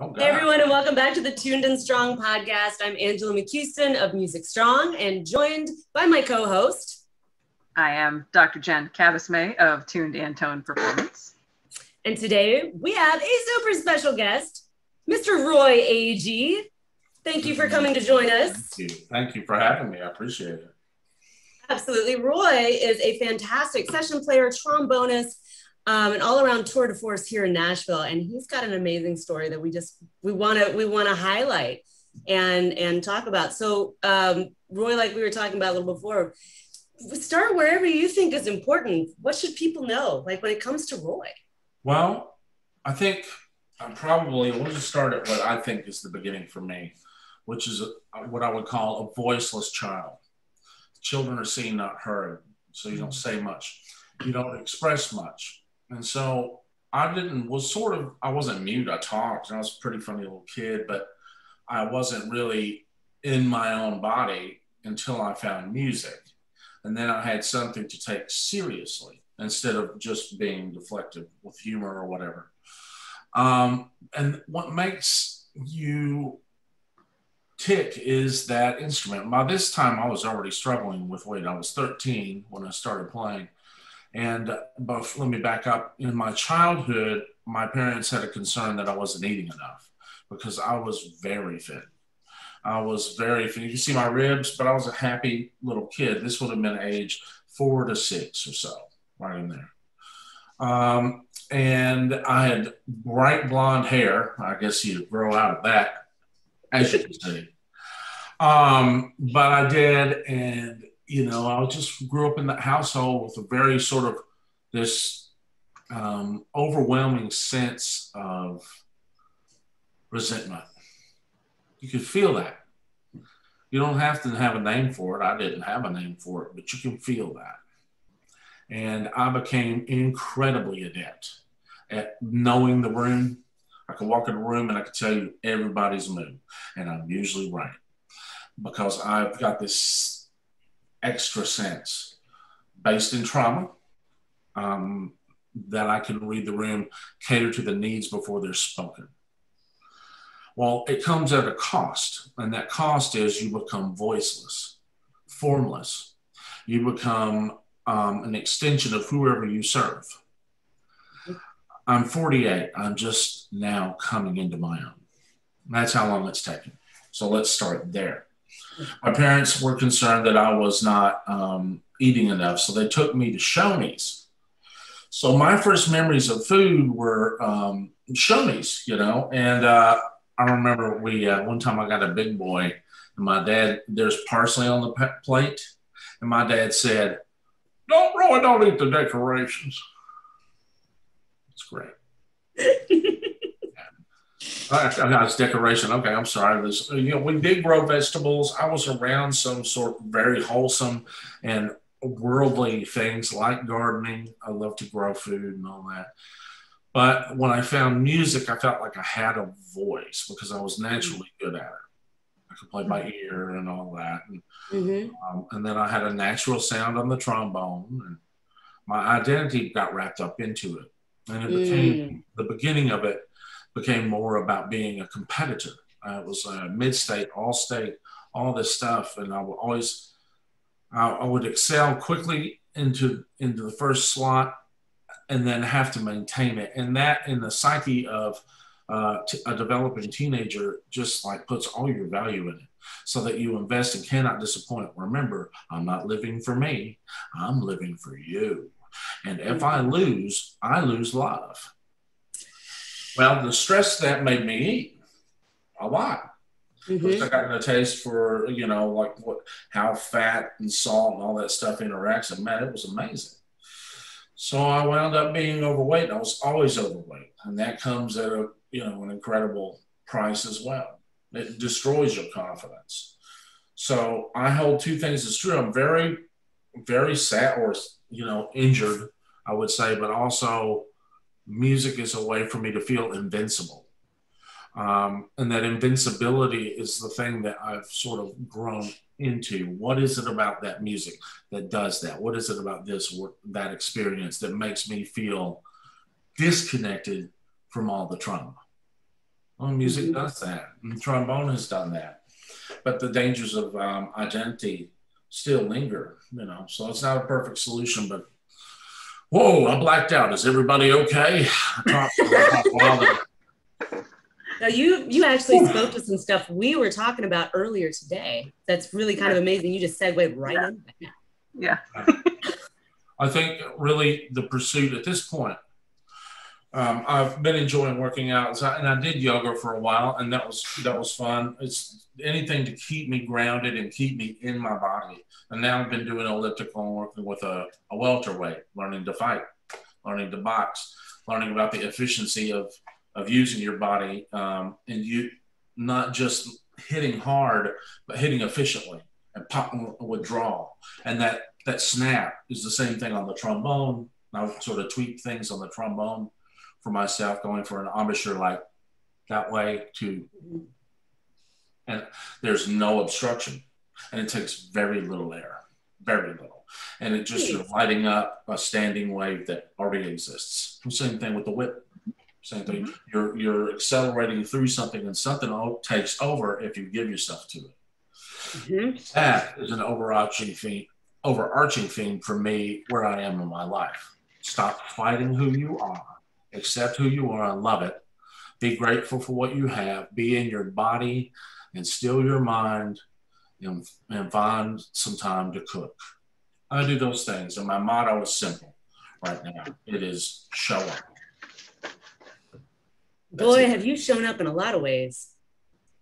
Oh, Hey God. everyone, and welcome back to the Tuned and Strong podcast. I'm Angela McCuiston of Music Strong and joined by my co-host. I am Dr. Jen Cabasmay of Tuned and Toned Performance. And today we have a super special guest, Mr. Roy Agee. Thank you for coming to join us. Thank you. Thank you for having me. I appreciate it. Absolutely. Roy is a fantastic session player, trombonist, an all-around tour de force here in Nashville, and he's got an amazing story that we want to highlight and talk about. So, Roy, like we were talking about a little before, start wherever you think is important. What should people know, like when it comes to Roy? Well, I think we'll just start at what I think is the beginning for me, which is what I would call a voiceless child. Children are seen, not heard, so you don't say much. You don't express much. And so I wasn't mute. I talked, and I was a pretty funny little kid, but I wasn't really in my own body until I found music. And then I had something to take seriously instead of just being deflective with humor or whatever. And what makes you tick is that instrument. By this time, I was already struggling with weight. I was 13 when I started playing. But let me back up. In my childhood, my parents had a concern that I wasn't eating enough because I was very thin. You can see my ribs, but I was a happy little kid. This would have been age 4 to 6 or so, right in there. And I had bright blonde hair. I guess you grow out of that, as you can see. But I did, and I just grew up in that household with a very sort of this overwhelming sense of resentment. You could feel that. You don't have to have a name for it. I didn't have a name for it, but you can feel that. And I became incredibly adept at knowing the room. I could walk in a room and I could tell you everybody's mood, and I'm usually right because I've got this extra sense based in trauma that I can read the room, cater to the needs before they're spoken. Well, it comes at a cost, and that cost is you become voiceless, formless. You become an extension of whoever you serve. I'm 48. I'm just now coming into my own. That's how long it's taken. So let's start there. My parents were concerned that I was not eating enough, so they took me to Shoney's. So my first memories of food were Shoney's, and I remember one time I got a big boy, and my dad, there's parsley on the plate, and my dad said, don't eat the decorations. It's great. It's decoration. Okay, I'm sorry. We did grow vegetables. I was around some sort of very wholesome and worldly things like gardening. I love to grow food and all that. But when I found music, I felt like I had a voice because I was naturally good at it. I could play by ear and all that. And then I had a natural sound on the trombone, and my identity got wrapped up into it. And it became, the beginning of it became more about being a competitor. It was mid-state, all-state, all this stuff. And I would excel quickly into the first slot and then have to maintain it. And that in the psyche of a developing teenager just like puts all your value in it so that you invest and cannot disappoint. Remember, I'm not living for me. I'm living for you. And if I lose love. Well, the stress that made me eat a lot. Because I got a taste for, how fat and salt and all that stuff interacts. And man, it was amazing. So I wound up being overweight. I was always overweight. And that comes at an incredible price as well. It destroys your confidence. So I hold two things as true. I'm very, very sad or, injured, I would say, but also music is a way for me to feel invincible. And that invincibility is the thing that I've sort of grown into. What is it about that music that does that? What is it about this or that experience that makes me feel disconnected from all the trauma? Well, music does that. And trombone has done that. But the dangers of identity still linger, you know. So it's not a perfect solution, but whoa, I blacked out. Is everybody okay? I talked a while. Now you actually spoke to some stuff we were talking about earlier today. That's really kind of amazing. You just segued right in. Yeah. I think really the pursuit at this point, I've been enjoying working out, and I did yoga for a while, and that was fun. It's anything to keep me grounded and keep me in my body. And now I've been doing elliptical and working with a welterweight, learning to fight, learning to box, learning about the efficiency of using your body, and you not just hitting hard, but hitting efficiently and popping withdrawal. And that snap is the same thing on the trombone. I sort of tweak things on the trombone for myself, going for an embouchure like that way to, and there's no obstruction, and it takes very little air, very little, and it just you're lighting up a standing wave that already exists. Same thing with the whip. Same thing. You're accelerating through something, and something takes over if you give yourself to it. That is an overarching theme for me where I am in my life. Stop fighting who you are. Accept who you are and love it. Be grateful for what you have. Be in your body and still your mind, and find some time to cook. I do those things, and my motto is simple right now. It is show up. Boy, have you shown up in a lot of ways.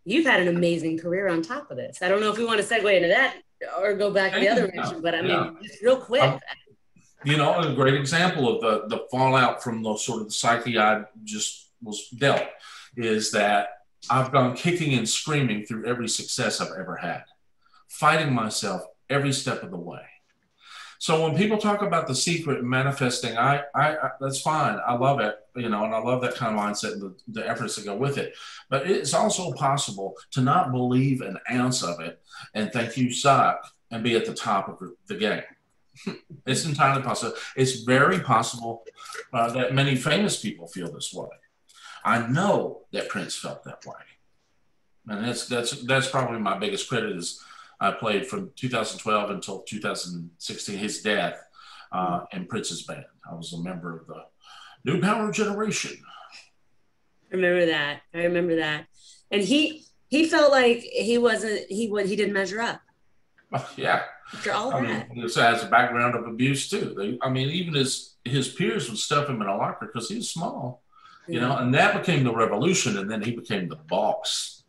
You've had an amazing career on top of this. I don't know if we want to segue into that or go back to the other mission, but I mean, just real quick. You know, a great example of the fallout from the sort of the psyche I just was dealt is that I've gone kicking and screaming through every success I've ever had, fighting myself every step of the way. So when people talk about the secret and manifesting, I that's fine. I love it, you know, and I love that kind of mindset and the efforts that go with it. But it's also possible to not believe an ounce of it and think you suck and be at the top of the game. It's entirely possible. It's very possible that many famous people feel this way. I know that Prince felt that way, and that's probably my biggest credit is I played from 2012 until 2016, his death, in Prince's band. I was a member of the New Power Generation. I remember that. And he felt like he didn't measure up. Yeah. After all that. This has a background of abuse too. Even his peers would stuff him in a locker because he was small, you know, and that became the revolution, and then he became the boss.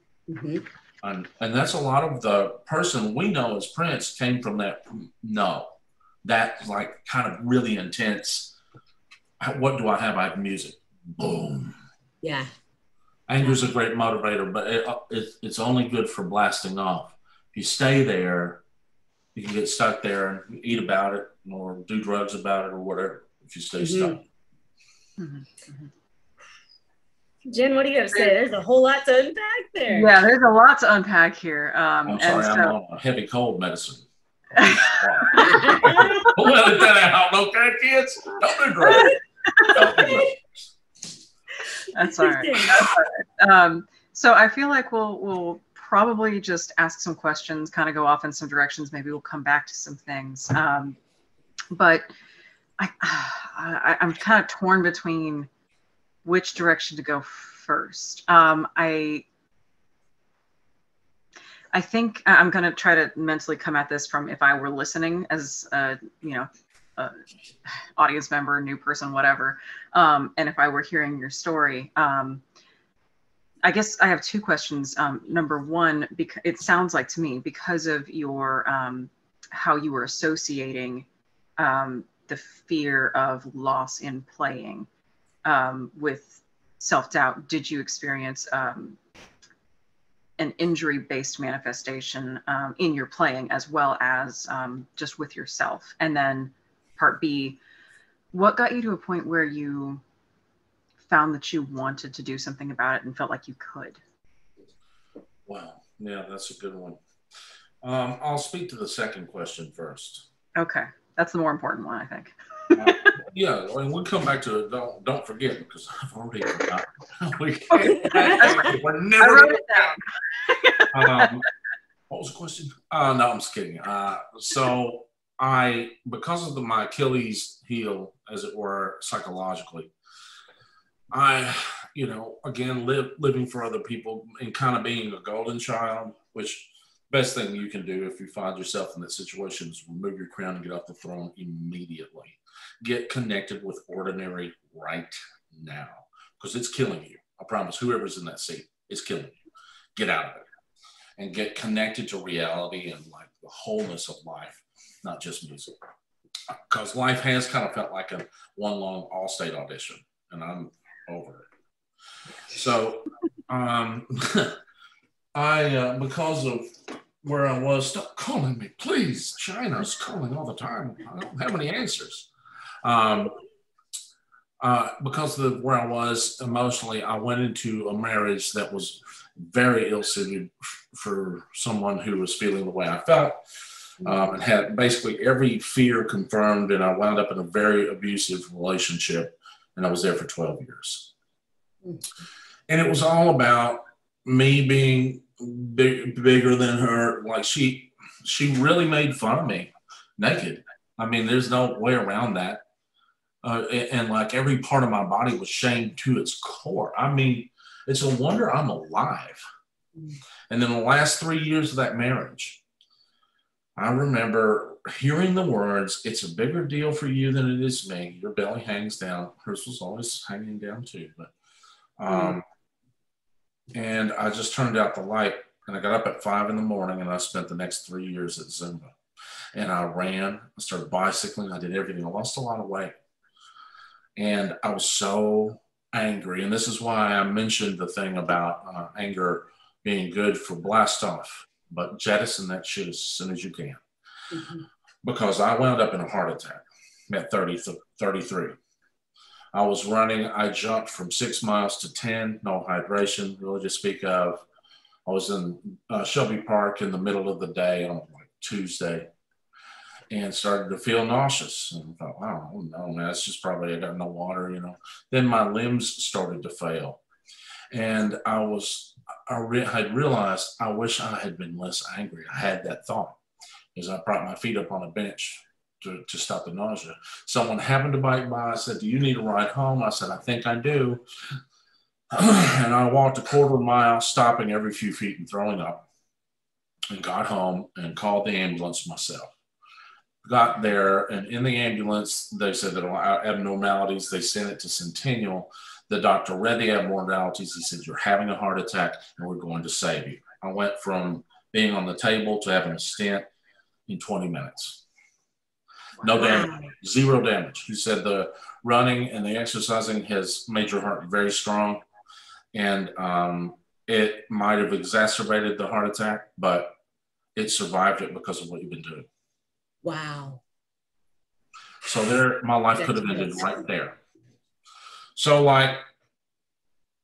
And that's a lot of the person we know as Prince came from that like kind of really intense. What do I have? I have music. Boom. Yeah. Anger's a great motivator, but it's only good for blasting off. If you stay there, you can get stuck there and eat about it or do drugs about it or whatever if you stay stuck. Jen, what do you have to say? There's a whole lot to unpack there. Yeah, there's a lot to unpack here. I'm sorry, I'm on a heavy cold medicine. Let that out, okay, kids? Don't do drugs. That's all right. So I feel like we'll probably just ask some questions, kind of go off in some directions. Maybe we'll come back to some things. But I'm kind of torn between which direction to go first. I think I'm going to try to mentally come at this from if I were listening as a audience member, new person, whatever, and if I were hearing your story. I guess I have two questions. Number one, because it sounds like to me, because of your how you were associating the fear of loss in playing with self-doubt, did you experience an injury-based manifestation in your playing as well as just with yourself? And then part B, what got you to a point where you found that you wanted to do something about it and felt like you could? Wow. Yeah, that's a good one. I'll speak to the second question first. Okay. That's the more important one, I think. Yeah, and we'll come back to it. Don't forget, because I've already forgotten. We're never. I wrote it down. What was the question? No, I'm just kidding. So because of my Achilles heel, as it were, psychologically, again, living for other people and kind of being a golden child, which best thing you can do if you find yourself in that situation is remove your crown and get off the throne immediately. Get connected with ordinary right now, because it's killing you. I promise, whoever's in that seat, it's killing you. Get out of it and get connected to reality and like the wholeness of life, not just music. Because life has kind of felt like a one long All-State audition, and I'm over it. So because of where I was, stop calling me, please. China's calling all the time. I don't have any answers. Because of where I was emotionally, I went into a marriage that was very ill-suited for someone who was feeling the way I felt, and had basically every fear confirmed, and I wound up in a very abusive relationship, and I was there for 12 years. And it was all about me being bigger than her. Like she really made fun of me naked. I mean, there's no way around that. And like every part of my body was shamed to its core. I mean, it's a wonder I'm alive. And then the last 3 years of that marriage, I remember hearing the words, "It's a bigger deal for you than it is me. Your belly hangs down." Hers was always hanging down too. But, and I just turned out the light, and I got up at 5 a.m, and I spent the next 3 years at Zumba. And I ran, I started bicycling, I did everything. I lost a lot of weight. And I was so angry. And this is why I mentioned the thing about anger being good for blast off, but jettison that shit as soon as you can. Because I wound up in a heart attack at 33. I was running, I jumped from 6 miles to 10, no hydration really to speak of. I was in Shelby Park in the middle of the day on like Tuesday, and started to feel nauseous. And I thought, wow, no, man, it's just probably I got no water, you know. Then my limbs started to fail. And I had realized I wish I had been less angry. I had that thought as I propped my feet up on a bench to stop the nausea. Someone happened to bike by. I said, "Do you need a ride home?" I said, "I think I do." And I walked a quarter mile, stopping every few feet and throwing up, and got home and called the ambulance myself. Got there, and in the ambulance, they said that abnormalities. They sent it to Centennial. The doctor read the abnormalities. He said, "You're having a heart attack, and we're going to save you." I went from being on the table to having a stent in 20 minutes. No damage, zero damage. He said the running and the exercising has made your heart very strong, and it might have exacerbated the heart attack, but it survived it because of what you've been doing. Wow. So there, my life could have ended right there. So like,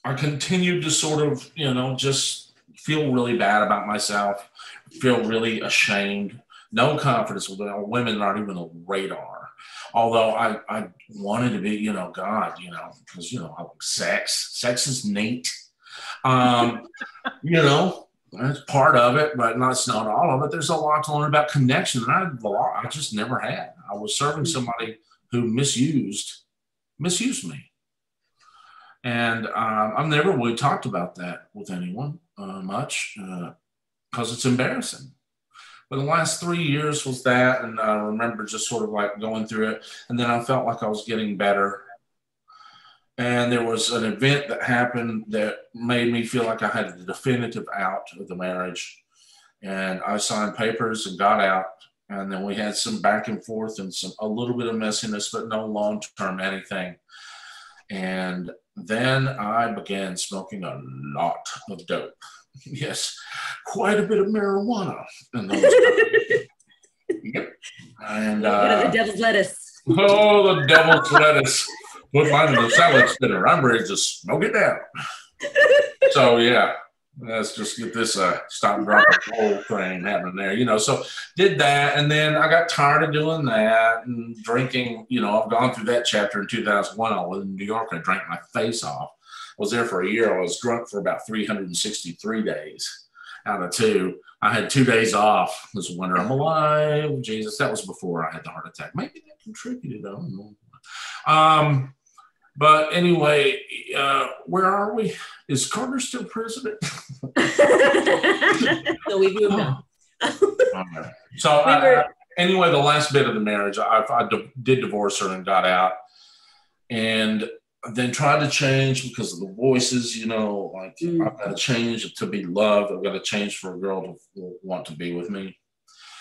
I continued to sort of, just feel really bad about myself, feel really ashamed, no confidence with women, not even a radar. Although I wanted to be, God, because, I like sex. Sex is neat. That's part of it, but it's not all of it. There's a lot to learn about connection, and I just never had. I was serving somebody who misused me. And I've never really talked about that with anyone much because it's embarrassing. But the last 3 years was that, and I remember just sort of like going through it, and then I felt like I was getting better. And there was an event that happened that made me feel like I had a definitive out of the marriage. And I signed papers and got out. And then we had some back and forth and a little bit of messiness, but no long-term anything. And then I began smoking a lot of dope. Yes, quite a bit of marijuana in those times. Yep. And the devil's lettuce. Oh, the devil's lettuce. Put mine in the salad spinner. I'm ready to smoke it down. So yeah, let's just get this stop and drop a whole thing happening there, you know. So did that, and then I got tired of doing that and drinking. You know, I've gone through that chapter in 2001. I was in New York. I drank my face off. I was there for a year. I was drunk for about 363 days out of 2. I had 2 days off this winter. I'm alive. Jesus, that was before I had the heart attack. Maybe that contributed. I don't know. But anyway, where are we? Is Carter still president? No, we've moved on. Okay. So anyway, the last bit of the marriage, I did divorce her and got out, and then tried to change because of the voices, you know, like I've got to change to be loved. I've got to change for a girl to want to be with me.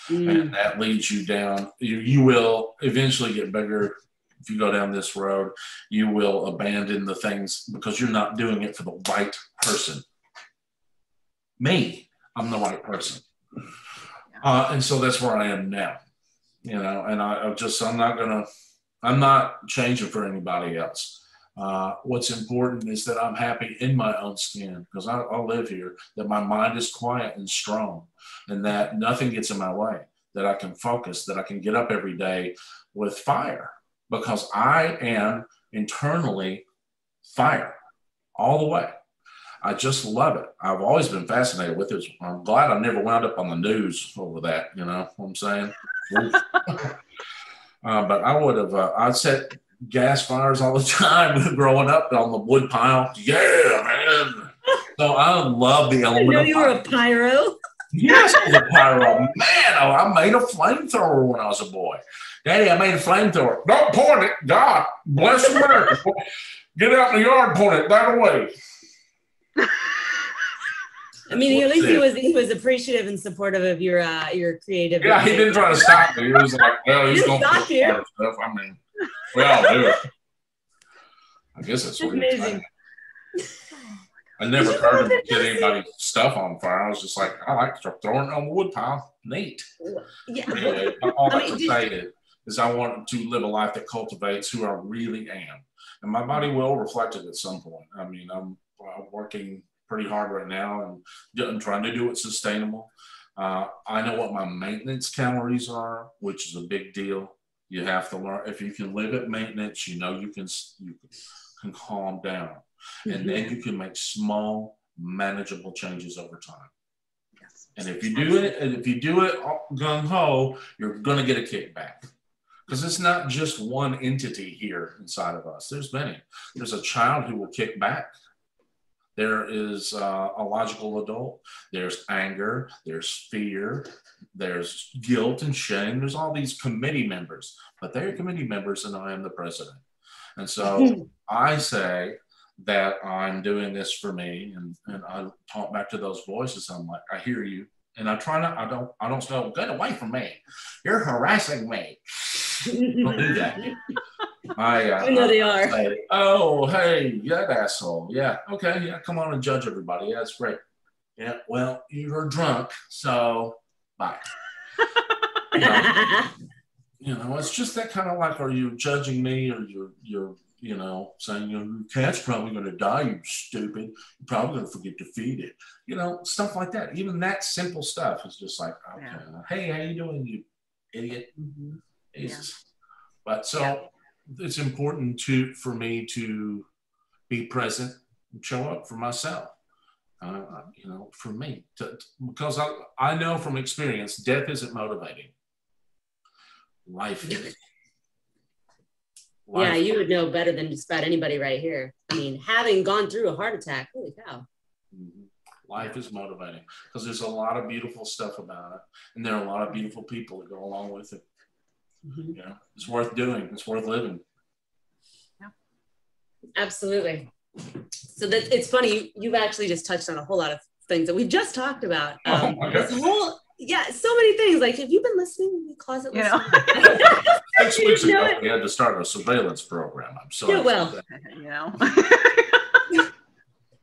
And that leads you down. You will eventually get bigger. If you go down this road, you will abandon the things because you're not doing it for the right person. Me, I'm the right person. And so that's where I am now, you know, and I'm not changing for anybody else. What's important is that I'm happy in my own skin because I live here, that my mind is quiet and strong and that nothing gets in my way, that I can focus, that I can get up every day with fire. Because I am internally fire all the way. I just love it. I've always been fascinated with it. I'm glad I never wound up on the news over that, you know what I'm saying? But I would have, I'd set gas fires all the time growing up on the wood pile. Yeah, man. So I love the element of you were a pyro. Yes, I was a pyro. Man, I made a flamethrower when I was a boy. Daddy, I made a flamethrower. Don't point it. God bless America. Get out in the yard, point it that way. I mean, at least he was appreciative and supportive of your creative. Yeah, he didn't try to stop me. He was like, well, he's going to stop you. Stuff. I mean, we all do it. I guess that's what he's saying. I never heard him get anybody's stuff on fire. I was just like, I like throwing it on the wood pile. Neat. Yeah. Anyway, all I can say is I want to live a life that cultivates who I really am. And my body will reflect it at some point. I mean, I'm working pretty hard right now and I'm trying to do it sustainable. I know what my maintenance calories are, which is a big deal. You have to learn. If you can live at maintenance, you know you can calm down. And then you can make small, manageable changes over time. Yes. And if you do it gung ho, you're going to get a kickback. Because it's not just one entity here inside of us. There's many. There's a child who will kick back. There is a logical adult. There's anger. There's fear. There's guilt and shame. There's all these committee members. But they're committee members and I am the president. And so I say that I'm doing this for me. And I talk back to those voices. I'm like, I hear you. And I try not, I don't say, get away from me. You're harassing me. Don't do that. I know they are. Say, oh, hey, that asshole. Yeah, okay, yeah, come on and judge everybody. Yeah, that's great. Yeah, well, you're drunk, so bye. You know, it's just that kind of like, are you judging me or you're you know, saying, you know, your cat's probably going to die, you stupid. You're probably going to forget to feed it. You know, stuff like that. Even that simple stuff is just like, okay, hey, how you doing, you idiot? Mm-hmm. Jesus. Yeah. But so it's important for me to be present and show up for myself. You know, for me, because I know from experience, death isn't motivating. Life is. Yeah, you would know better than just about anybody right here. I mean, having gone through a heart attack, holy cow. Life is motivating because there's a lot of beautiful stuff about it. And there are a lot of beautiful people that go along with it. Mm-hmm. You know, it's worth doing. It's worth living. Yeah, absolutely. So that it's funny. You've actually just touched on a whole lot of things that we've just talked about. So many things. Like, have you been listening? The closet listening? 6 weeks ago, we had to start a surveillance program. I'm sorry. Yeah, well, you know.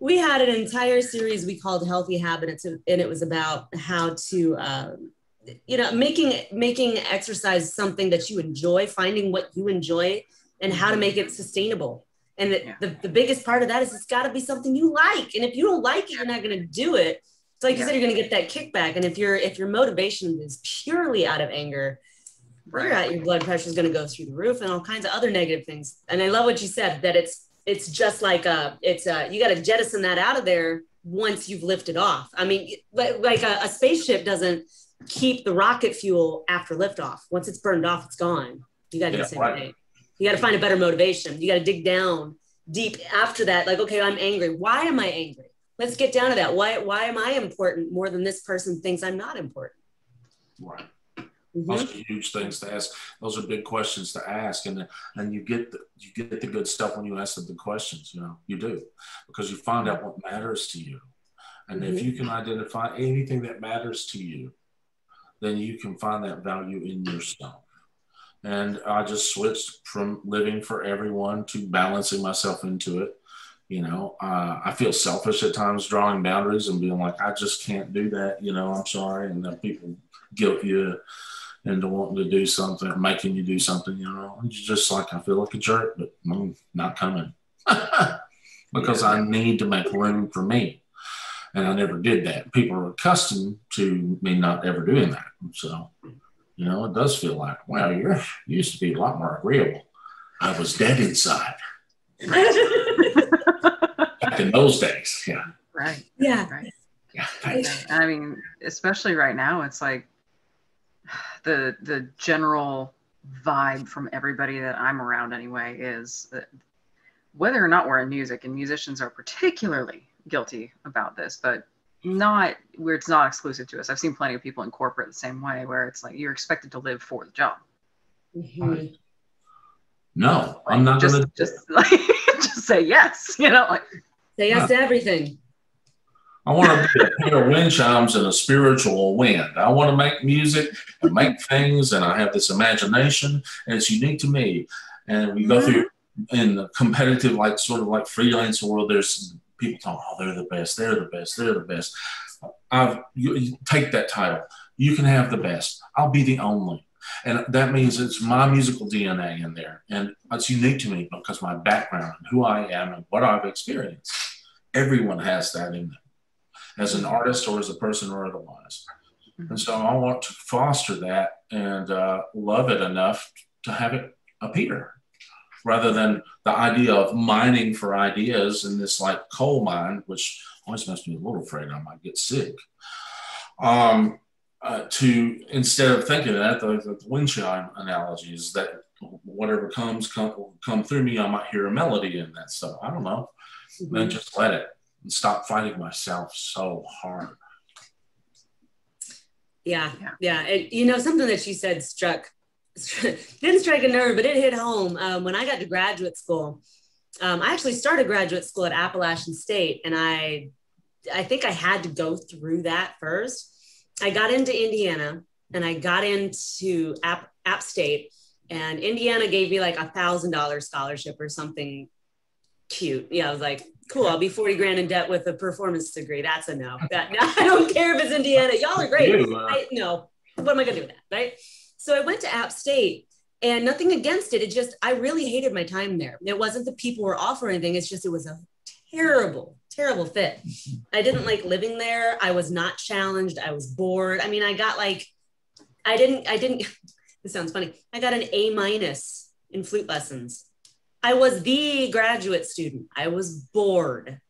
We had an entire series we called Healthy Habits, and it was about how to, you know, making exercise something that you enjoy, finding what you enjoy, and how to make it sustainable. And the biggest part of that is it's got to be something you like. And if you don't like it, you're not going to do it. It's like you said, you're going to get that kickback. And if your motivation is purely out of anger, your blood pressure is going to go through the roof and all kinds of other negative things. And I love what you said, that it's just like you got to jettison that out of there once you've lifted off. I mean, like a spaceship doesn't keep the rocket fuel after liftoff. Once it's burned off, it's gone. You got to do the same thing. You got to find a better motivation. You got to dig down deep after that. Like, okay, I'm angry. Why am I angry? Let's get down to that. Why am I important more than this person thinks I'm not important? Right. Those are huge things to ask. Those are big questions to ask, and you get the good stuff when you ask the questions. You know, you do, because you find out what matters to you, and if you can identify anything that matters to you, then you can find that value in yourself. And I just switched from living for everyone to balancing myself into it. You know, I feel selfish at times drawing boundaries and being like, I just can't do that. You know, I'm sorry, and then people guilt you into wanting to do something, making you do something, you know. It's just like, I feel like a jerk, but I'm not coming because I need to make room for me. And I never did that. People are accustomed to me not ever doing that. So, you know, it does feel like, wow, you used to be a lot more agreeable. I was dead inside. Back in those days. Yeah. Right. Yeah. Right. Yeah. I mean, especially right now, it's like, the general vibe from everybody that I'm around anyway is that whether or not we're in music, and musicians are particularly guilty about this, but not where it's not exclusive to us. I've seen plenty of people in corporate the same way, where it's like you're expected to live for the job. Right. No, I'm not just say yes, you know, like say yes to everything. I want to be a pair of wind chimes and a spiritual wind. I want to make music and make things, and I have this imagination, and it's unique to me. And we go through in the competitive, like sort of like freelance world. There's people talking, oh, they're the best, they're the best, they're the best. You take that title. You can have the best. I'll be the only. And that means it's my musical DNA in there, and it's unique to me because my background, and who I am, and what I've experienced. Everyone has that in them, as an artist or as a person or otherwise. And so I want to foster that and love it enough to have it appear, rather than the idea of mining for ideas in this like coal mine, which always makes me a little afraid I might get sick. To instead of thinking that, the wind chime analogy is that whatever come through me, I might hear a melody in that stuff. I don't know. Then just let it. And stop fighting myself so hard. Yeah. And, you know, something that she said didn't strike a nerve, but it hit home. When I got to graduate school, I actually started graduate school at Appalachian State, and I think I had to go through that first. I got into Indiana, and I got into App State, and Indiana gave me like $1,000 scholarship or something cute. Yeah, I was like, cool, I'll be 40 grand in debt with a performance degree. That's a no. I don't care if it's Indiana. Y'all are great. No, what am I gonna do with that, right? So I went to App State, and nothing against it. It just, I really hated my time there. It wasn't the people were off or anything. It's just, it was a terrible, terrible fit. I didn't like living there. I was not challenged. I was bored. I mean, I got like, I didn't, this sounds funny. I got an A- in flute lessons. I was the graduate student. I was bored,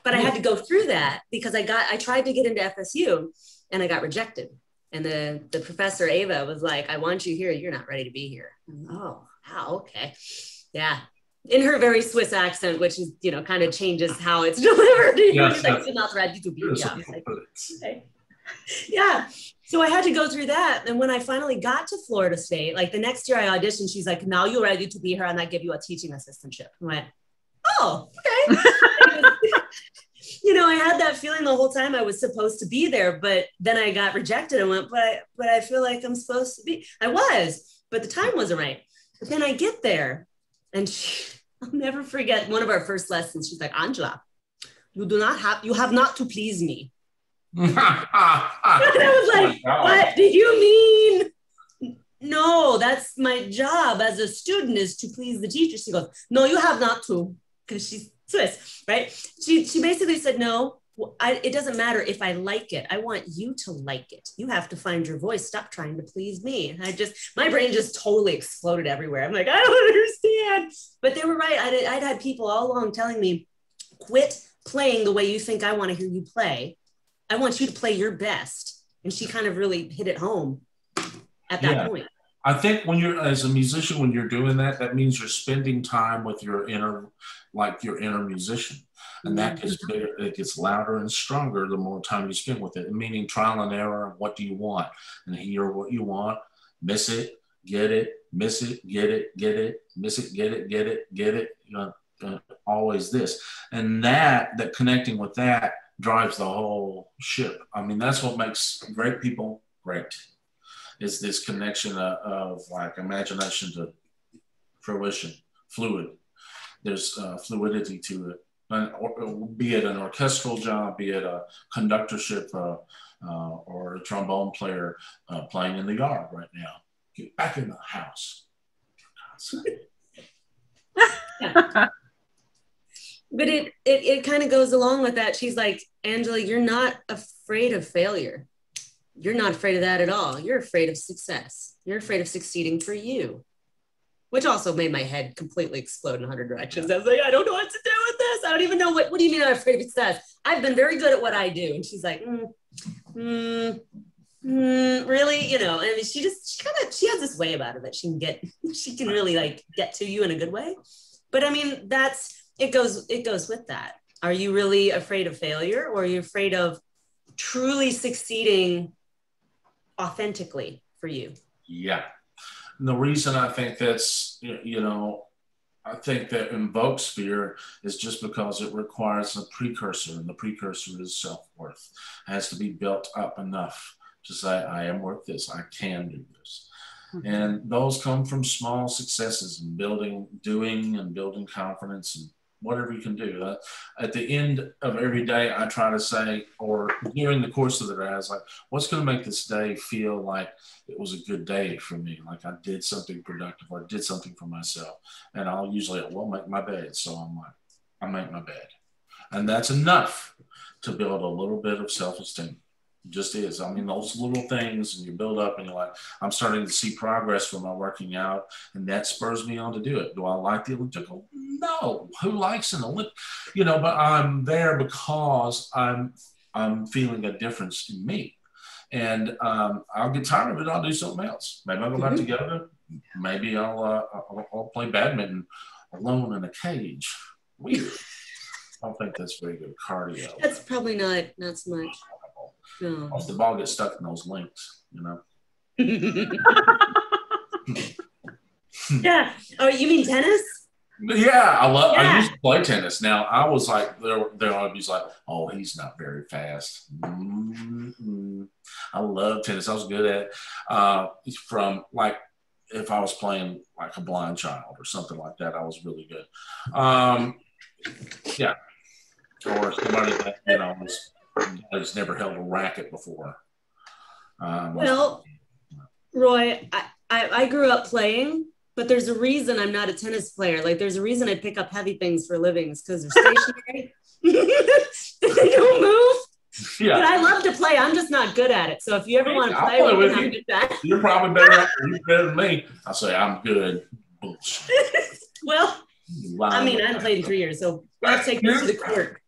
but I had to go through that because I tried to get into FSU and I got rejected. And the professor, Ava, was like, I want you here. You're not ready to be here. Oh, wow. Okay. Yeah. In her very Swiss accent, which is, you know, kind of changes how it's delivered. She's like, you're not ready to be here. Like, okay. Yeah. So I had to go through that. And when I finally got to Florida State, like the next year I auditioned, she's like, now you're ready to be here and I give you a teaching assistantship. I went, oh, okay. You know, I had that feeling the whole time I was supposed to be there, but then I got rejected and went, but I feel like I'm supposed to be. I was, but the time wasn't right. But then I get there and I'll never forget one of our first lessons. She's like, Angela, you have not to please me. And I was like, what did you mean? no, that's my job as a student is to please the teacher. She goes, no, you have not to, because she's Swiss, right? She basically said, no, it doesn't matter if I like it. I want you to like it. You have to find your voice. Stop trying to please me. And my brain just totally exploded everywhere. I'm like, I don't understand. But they were right. I'd had people all along telling me, quit playing the way you think I want to hear you play. I want you to play your best. And she kind of really hit it home at that point. I think when you're, as a musician, when you're doing that, that means you're spending time with your inner musician. And that gets bigger, it gets louder and stronger the more time you spend with it. Meaning trial and error, what do you want? And hear what you want, miss it, get it, miss it, get it, miss it, get it, always this. And that connecting with that drives the whole ship. I mean, that's what makes great people great, is this connection of like imagination to fruition, fluid. There's fluidity to it. Be it an orchestral job, be it a conductorship or a trombone player playing in the yard right now. Get back in the house. But it kind of goes along with that. She's like, Angela, you're not afraid of failure. You're not afraid of that at all. You're afraid of success. You're afraid of succeeding for you, which also made my head completely explode in 100 directions. I was like, I don't know what to do with this. I don't even know what do you mean I'm afraid of success? I've been very good at what I do. And she's like, really? I mean, she has this way about her that she can really like get to you in a good way. But I mean, it goes with that. Are you really afraid of failure, or are you afraid of truly succeeding authentically for you? Yeah. And the reason I think that's, I think that invokes fear is just because it requires a precursor, and the precursor is self-worth. It has to be built up enough to say, I am worth this, I can do this. Mm-hmm. And those come from small successes and building confidence and whatever you can do. At the end of every day, I try to say, or during the course of the day, I was like, what's going to make this day feel like it was a good day for me? Like I did something productive, or I did something for myself. And I'll usually, make my bed. So I'm like, I make my bed. And that's enough to build a little bit of self-esteem. It just is. I mean, those little things, and you build up and you're like, I'm starting to see progress from my working out, and that spurs me on to do it. Do I like the elliptical? No. Who likes an elliptical? But I'm there because I'm feeling a difference in me. And I'll get tired of it. I'll do something else. Maybe I'll go back to yoga. Maybe I'll play badminton alone in a cage. Weird. I don't think that's very good cardio. That's probably not so much. No. If the ball gets stuck in those links, Yeah. Oh, you mean tennis? Yeah, I used to play tennis. Now I was like, there are these like, oh, he's not very fast. Mm-hmm. I love tennis. I was good at from like if I was playing like a blind child or something like that, I was really good. Yeah, or somebody that has never held a racket before. Well, Roy, I grew up playing. But there's a reason I'm not a tennis player. Like there's a reason I pick up heavy things for livings, because they're stationary. They don't move. Yeah. But I love to play. I'm just not good at it. So if you ever want to play with me, you're probably better than me. I'll say I'm good. Well, I mean, I haven't played in 3 years, so let's take this to the court.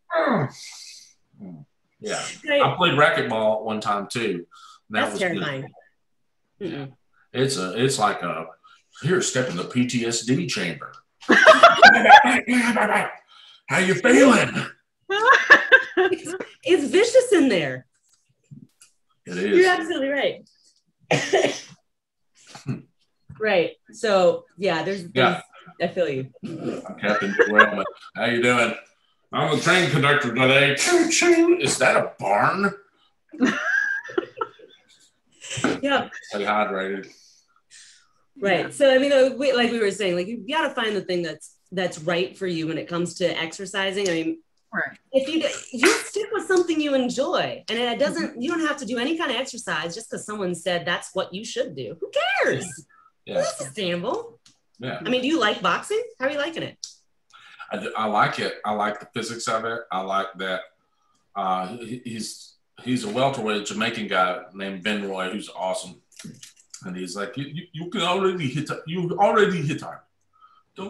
Yeah. I played racquetball one time too. That's terrifying. It's like a step in the PTSD chamber. How you feeling? It's vicious in there. It is. You're absolutely right. Right. So yeah, there's I feel you. I'm Captain Joel. How you doing? I'm the train conductor today. Choo choo. Is that a barn? Yeah. Stay hydrated. Right. So, I mean, like we were saying, like you got to find the thing that's right for you when it comes to exercising. I mean, right. If you stick with something you enjoy. And it doesn't, you don't have to do any kind of exercise just because someone said that's what you should do. Who cares? Yeah. Well, that's sustainable. Yeah. I mean, do you like boxing? How are you liking it? I like it. I like the physics of it. I like that he's a welterweight Jamaican guy named Ben Roy, who's awesome. And he's like, you can already hit hard.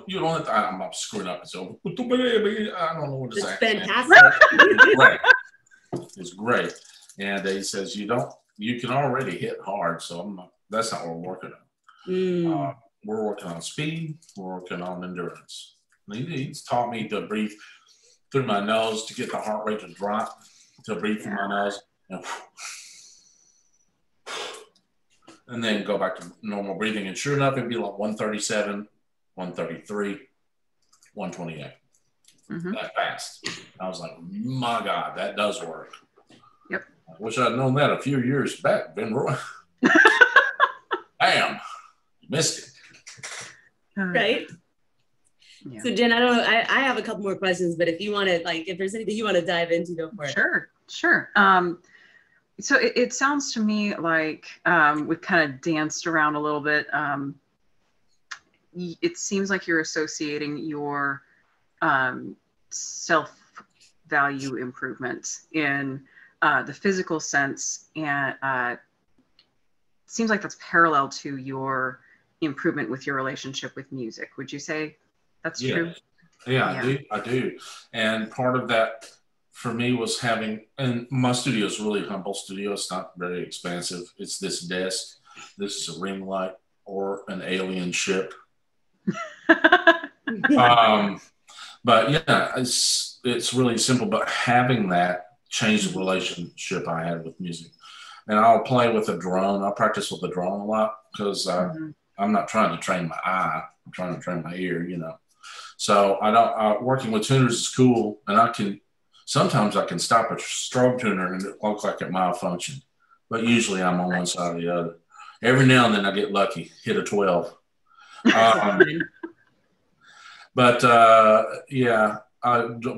You don't have to, I'm not screwing up. So I don't know what to say. It's fantastic. It's great. And he says, you can already hit hard. So that's not what we're working on. We're working on speed. We're working on endurance. He's taught me to breathe through my nose to get the heart rate to drop, to breathe through my nose. And then go back to normal breathing. And sure enough, it'd be like 137, 133, 128. That fast. I was like, my God, that does work. Yep. I wish I'd known that a few years back, Ben Roy. Bam. Missed it. Right? Yeah. So Jen, I don't know, I have a couple more questions, but if you want to, like, if there's anything you want to dive into, go for it. Sure. So it sounds to me like we've kind of danced around a little bit. It seems like you're associating your self-value improvement in the physical sense, and it seems like that's parallel to your improvement with your relationship with music. Would you say that's true? Yeah, I do. And part of that for me was having, and my studio is really humble studio. It's not very expensive. It's this desk. This is a ring light or an alien ship. But yeah, it's really simple. But having that changed the relationship I had with music. And I'll play with a drone. I'll practice with a drone a lot because I'm not trying to train my eye. I'm trying to train my ear, So working with tuners is cool, and sometimes I can stop a strobe tuner and it looks like it malfunctioned, but usually I'm on one side or the other. Every now and then I get lucky, hit a 12. But I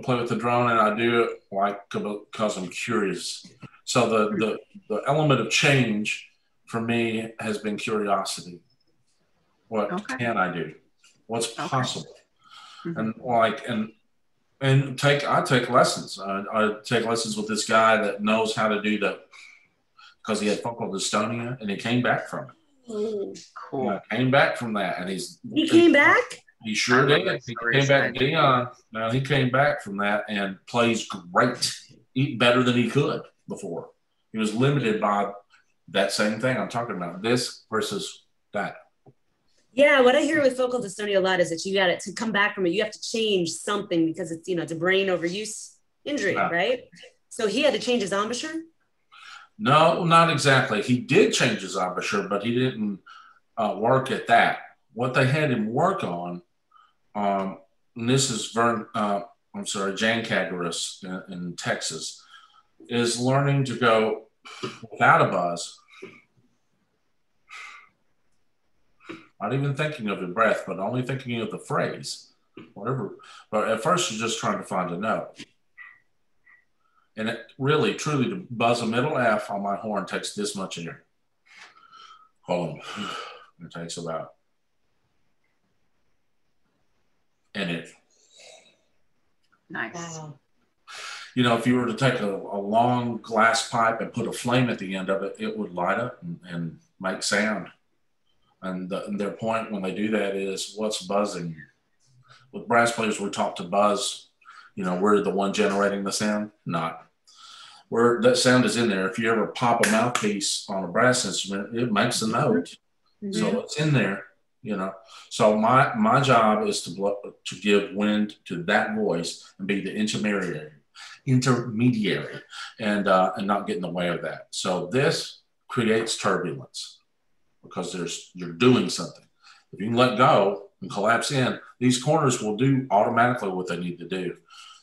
play with the drone, and I do it because I'm curious. So the element of change for me has been curiosity. What can I do? What's possible? And I take lessons. I take lessons with this guy that knows how to do because he had focal dystonia, and he came back from it. Oh, cool. Yeah, came back from that, and he came back. He sure did. He came back, Dion. Now he came back from that and plays great, better than he could before. He was limited by that same thing I'm talking about. This versus that. Yeah, what I hear with focal dystonia a lot is that you got to come back from it. You have to change something because it's it's a brain overuse injury, right? So he had to change his embouchure. No, not exactly. He did change his embouchure, but he didn't work at that. What they had him work on, and this is Jan Kagaris in Texas, is learning to go without a buzz. Not even thinking of the breath, but only thinking of the phrase, whatever. But at first, you're just trying to find a note. And it really, truly, to buzz a middle F on my horn takes this much air. Hold on. It takes about. And it. Nice. Wow. If you were to take a long glass pipe and put a flame at the end of it, it would light up and make sound. And their point when they do that is, what's buzzing? With brass players, we're taught to buzz. We're the one generating the sound. Not. That sound is in there. If you ever pop a mouthpiece on a brass instrument, it makes a note. Mm-hmm. So it's in there. So my job is to give wind to that voice and be the intermediary, and not get in the way of that. So this creates turbulence because you're doing something. If you can let go and collapse in, these corners will do automatically what they need to do.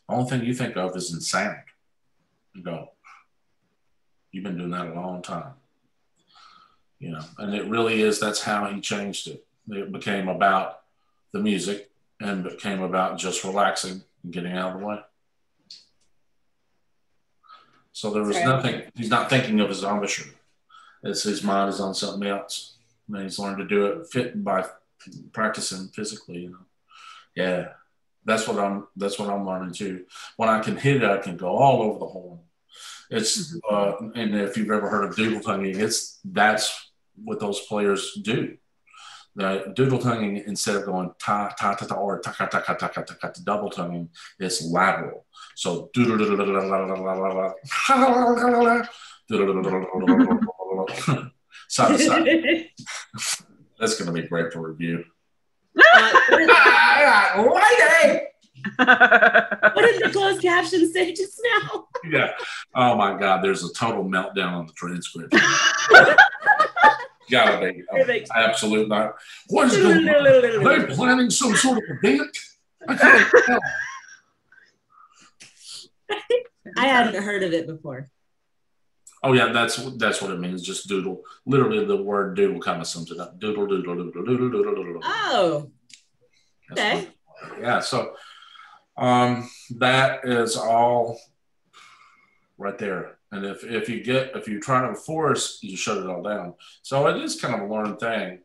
The only thing you think of is in sound. You go, you've been doing that a long time. And it really is, that's how he changed it. It became about the music and became about just relaxing and getting out of the way. So there was nothing. He's not thinking of his embouchure. It's his mind is on something else. And he's learned to do it fit by practicing physically. You know, yeah. That's what I'm learning too. When I can hit it, I can go all over the horn. It's and if you've ever heard of doodle tonguing, that's what those players do. The doodle tonguing, instead of going ta ta ta ta or ta ta ta ta ta ta ta, double tonguing, it's lateral. So side to side. That's going to be great for review. What did the closed caption say just now? Yeah. Oh my God. There's a total meltdown on the transcript. Gotta be. Absolute not. What is going on? Are they planning some sort of event? I can't tell. I hadn't heard of it before. Oh yeah, that's what it means. Just doodle. Literally, the word doodle kind of sums it up. Doodle, doodle, doodle, doodle, doodle, doodle. Oh. Okay. Yeah. So, that is all right there. And if you try to force, you shut it all down. So it is kind of a learned thing.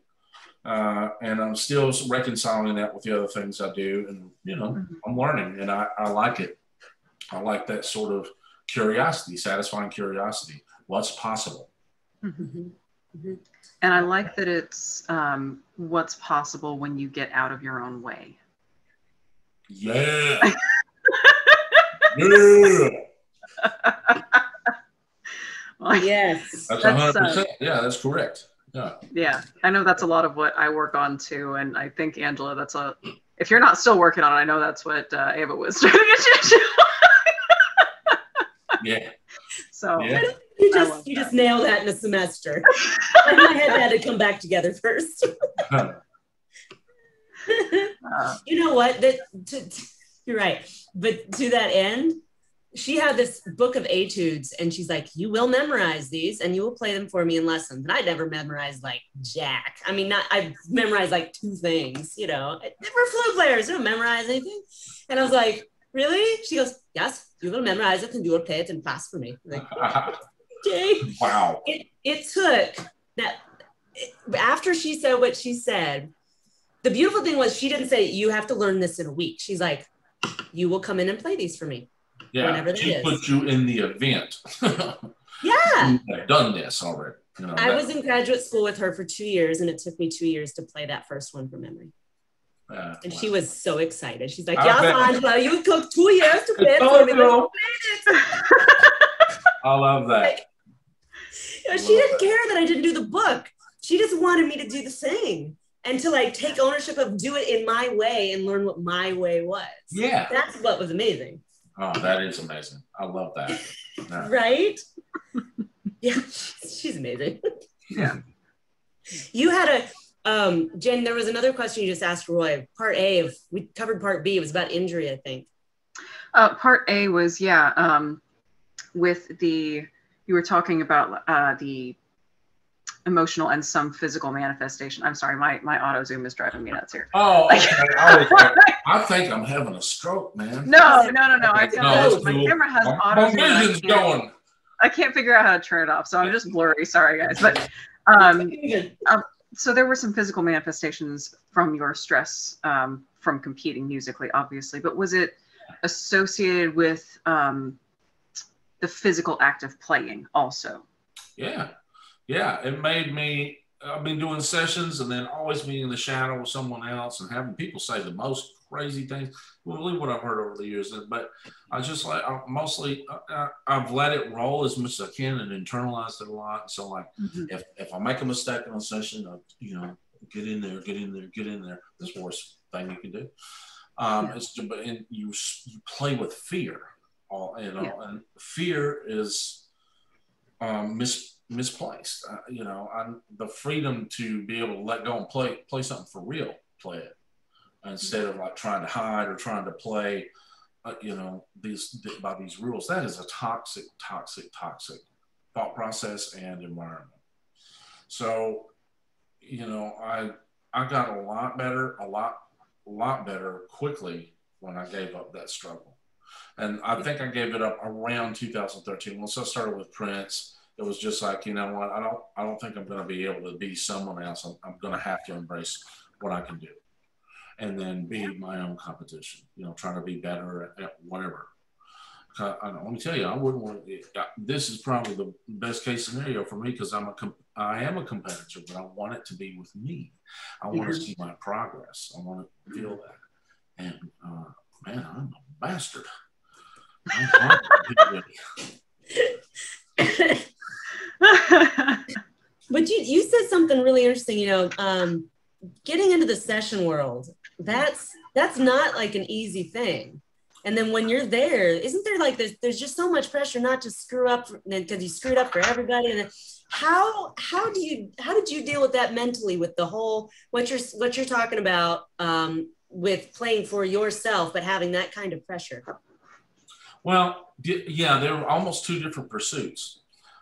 And I'm still reconciling that with the other things I do. And, I'm learning and I like it. I like that sort of curiosity, satisfying curiosity. What's possible? And I like that it's what's possible when you get out of your own way. Yeah. Yeah. Yes. That's 100%. Yeah, that's correct. Yeah. Yeah. I know that's a lot of what I work on too. And I think, Angela, if you're not still working on it, I know that's what Ava was trying to get you to do. Yeah. So yeah. You just nailed that in a semester. My head had to come back together first. You know what? You're right. But to that end, she had this book of etudes and she's like, you will memorize these and you will play them for me in lessons. And I never memorized like jack. I mean, I memorized like 2 things, We're flute players, don't memorize anything. And I was like, really? She goes, yes, you will memorize it and you will play it in class for me. Like, okay. Wow. It took that after she said what she said, the beautiful thing was she didn't say, you have to learn this in a week. She's like, you will come in and play these for me. Yeah, whenever that she is. put you in the event. Yeah. You have done this already. I was in graduate school with her for 2 years, and it took me 2 years to play that first one from memory. And she was so excited. She's like, yes, Angela, you took 2 years to play it for me. I love that. She didn't care that I didn't do the book. She just wanted me to do the thing and to like take ownership of do it in my way and learn what my way was. Yeah. That's what was amazing. Oh, that is amazing. I love that. Yeah. Right? Yeah, she's amazing. Yeah. You had Jen, there was another question you just asked Roy. Part A, we covered part B. It was about injury, I think. Part A was, with you were talking about the emotional and some physical manifestation. I'm sorry, my auto zoom is driving me nuts here. Oh, okay. I think I'm having a stroke, man. No. I feel like my camera has auto zoom. Going. I can't figure out how to turn it off, so I'm just blurry. Sorry, guys. But so there were some physical manifestations from your stress from competing musically, obviously. But was it associated with the physical act of playing also? Yeah, it made me, I've been doing sessions and then always being in the shadow of someone else and having people say the most crazy things. Well, believe what I've heard over the years, but I just like, I've let it roll as much as I can and internalized it a lot. So like, if I make a mistake in a session, get in there. That's the worst thing you can do. And you play with fear, and fear is misplaced. The freedom to be able to let go and play something for real, play it instead of like trying to hide or trying to play, by these rules. That is a toxic thought process and environment. So, I got a lot better quickly when I gave up that struggle. And I think I gave it up around 2013. Once I started with Prince, it was just like, you know what, I don't think I'm going to be able to be someone else. I'm going to have to embrace what I can do, and then be my own competition, you know, trying to be better at whatever. Let me tell you, I wouldn't want to. This is probably the best case scenario for me, because I am a competitor, but I want it to be with me. I want to see my progress. I want to feel that. And man, I'm a bastard. But you said something really interesting. You know, getting into the session world, that's not like an easy thing. And then when you're there, isn't there like there's just so much pressure not to screw up, because you screwed up for everybody. And then how did you deal with that mentally, with the whole what you're talking about, with playing for yourself but having that kind of pressure? Well, yeah, they were almost two different pursuits.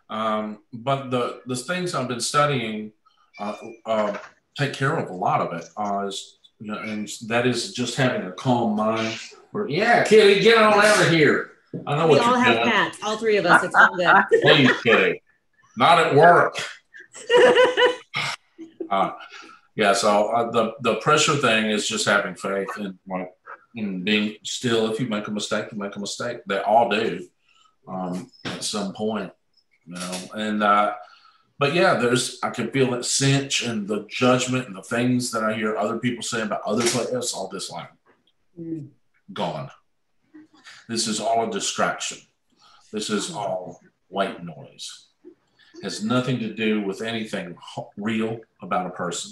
But the things I've been studying take care of a lot of it. Is, you know, and that is just having a calm mind. Where, yeah, Kitty, get on out of here. I know we what all you're have doing. cats, all three of us. It's all good. Please, Kitty, not at work. Yeah, so the pressure thing is just having faith and like being still. If you make a mistake, you make a mistake. They all do at some point, you know. And but yeah, I can feel that cinch and the judgment and the things that I hear other people say about other players. All this like gone. This is all a distraction. This is all white noise. Has nothing to do with anything real about a person.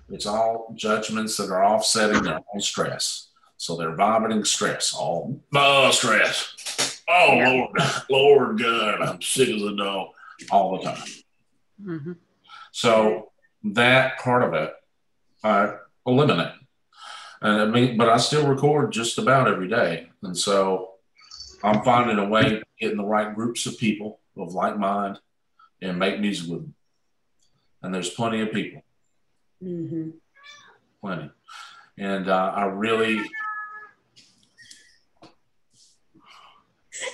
It's all judgments that are offsetting their own stress. So they're vomiting stress, all stress. Oh, yeah. Lord God, I'm sick as a dog all the time. Mm-hmm. So that part of it, I eliminate. And I mean, but I still record just about every day. And so I'm finding a way to get in the right groups of people of like mind and make music with them. And there's plenty of people. Mm-hmm. Plenty. And I really...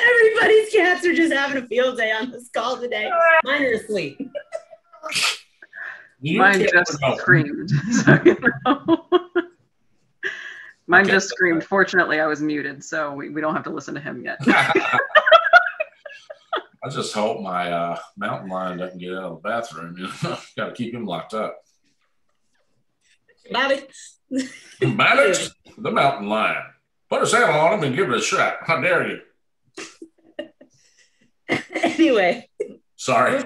Everybody's cats are just having a field day on this call today. Mine are asleep. Mine just screamed. So, you know. Mine just screamed. Fortunately, I was muted, so we don't have to listen to him yet. I just hope my mountain lion doesn't get out of the bathroom. You know? Got to keep him locked up. Maddox, the mountain lion. Put a saddle on him and give it a shot. How dare you? Anyway. Sorry.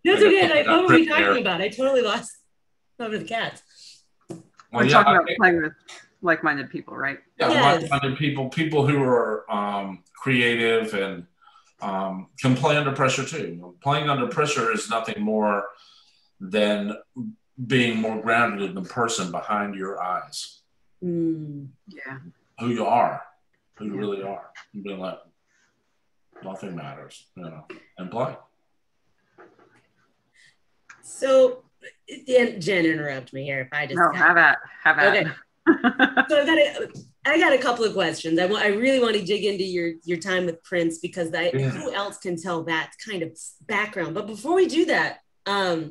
That's okay. What were we talking about? I totally lost over the cats. We're talking about playing with like-minded people, right? Yeah, yes. Like-minded people who are creative and can play under pressure too. Playing under pressure is nothing more than being more grounded in the person behind your eyes. Yeah. Who you are, who you really are. And being like, nothing matters, you know, and play. So, Jen, interrupt me here if I just... No, have at. Okay. So I got a couple of questions. I really want to dig into your time with Prince, because who else can tell that kind of background? But before we do that, how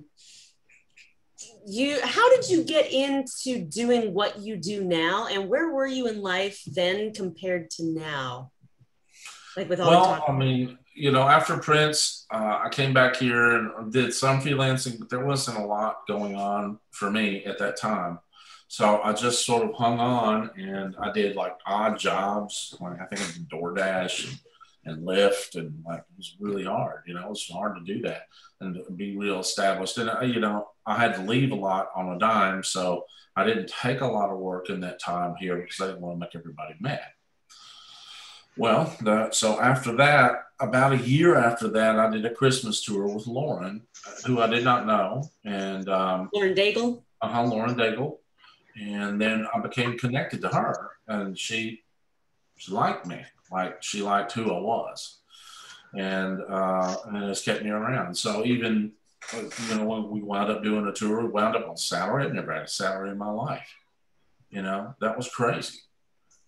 did you get into doing what you do now, and where were you in life then compared to now? Like with all the talk. I mean, you know, after Prince, I came back here and did some freelancing, but there wasn't a lot going on for me at that time. So I just sort of hung on, and I did like odd jobs. Like I think I did DoorDash and Lyft, and like it was really hard. You know, it was hard to do that and to be real established. And you know, I had to leave a lot on a dime, so I didn't take a lot of work in that time here because I didn't want to make everybody mad. Well, so after that, about a year after that, I did a Christmas tour with Lauren, who I did not know, and Lauren Daigle. Lauren Daigle. And then I became connected to her, and she liked me, like she liked who I was, and it's kept me around. So even, you know, when we wound up doing a tour, we wound up on salary. I never had a salary in my life. You know, that was crazy.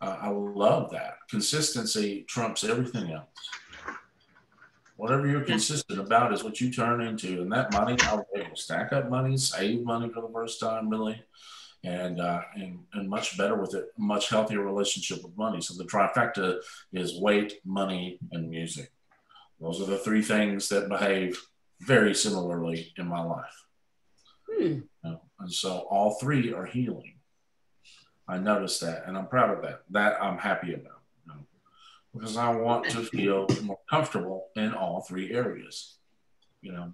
I love that. Consistency trumps everything else. Whatever you're consistent about is what you turn into. And that money, I was able to stack up money, save money for the first time, really, and much better with it, much healthier relationship with money. So the trifecta is weight, money, and music. Those are the three things that behave very similarly in my life. You know, and so all three are healing. I noticed that, and I'm proud of that. That I'm happy about. Because I want to feel more comfortable in all three areas, you know.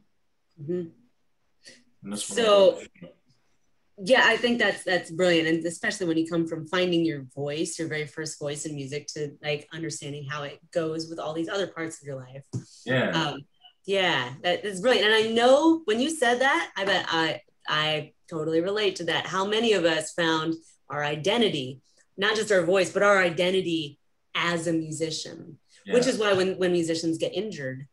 And that's what yeah, I think that's brilliant, and especially when you come from finding your voice, your very first voice in music, to like understanding how it goes with all these other parts of your life. Yeah, that is brilliant. And I know when you said that, I bet I totally relate to that. How many of us found our identity, not just our voice, but our identity as a musician, which is why when musicians get injured,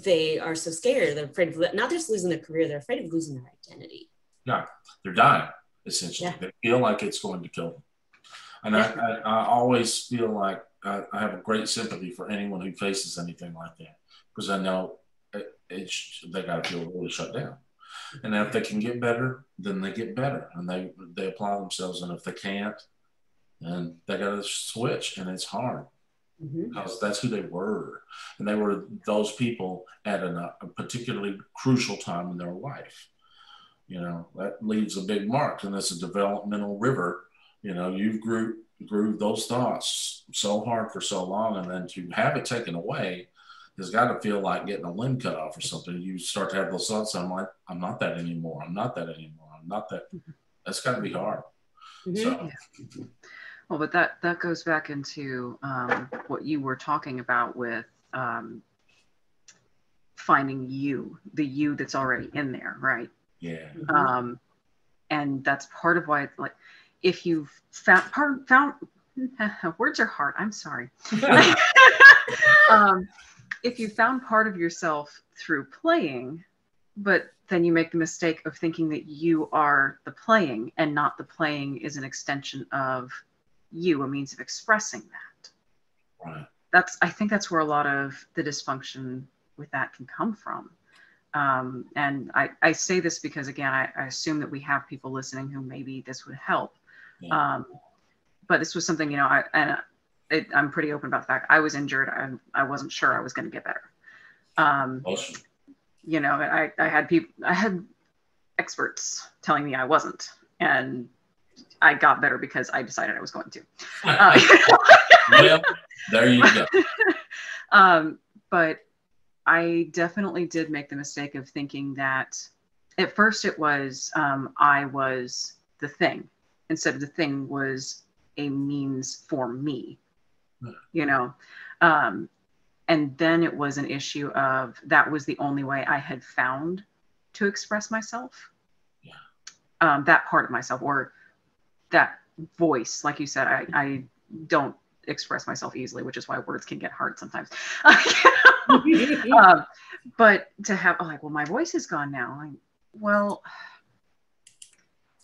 they are so scared. They're afraid of not just losing their career, they're afraid of losing their identity. Yeah, they're dying, essentially. They feel like it's going to kill them. And I always feel like I have a great sympathy for anyone who faces anything like that, because I know they got to feel really shut down. And if they can get better, then they get better, and they apply themselves. And if they can't, and they got to switch, and it's hard because that's who they were. And they were those people at a particularly crucial time in their life. You know, that leaves a big mark, and that's a developmental river. You know, you've grooved those thoughts so hard for so long, and then to have it taken away has got to feel like getting a limb cut off or something. You start to have those thoughts, I'm like, I'm not that anymore. I'm not that anymore. I'm not that. That's got to be hard. So. Well, but that goes back into what you were talking about with finding the you that's already in there, right? Yeah. And that's part of why it's like, if you've found words are hard. I'm sorry. If you found part of yourself through playing, but then you make the mistake of thinking that you are the playing, and not the playing is an extension of you, a means of expressing that. Right. I think that's where a lot of the dysfunction with that can come from. And I say this because, again, I assume that we have people listening who maybe this would help. Yeah. But this was something, you know, I'm pretty open about the fact I was injured. I wasn't sure I was going to get better. Awesome. You know, I had experts telling me I wasn't, and I got better because I decided I was going to. Well, there you go. But I definitely did make the mistake of thinking that at first it was I was the thing, instead of the thing was a means for me, you know. And then it was an issue of that was the only way I had found to express myself. Yeah. That part of myself, or that voice, like you said, I don't express myself easily, which is why words can get hard sometimes. But to have well, my voice is gone now. Well,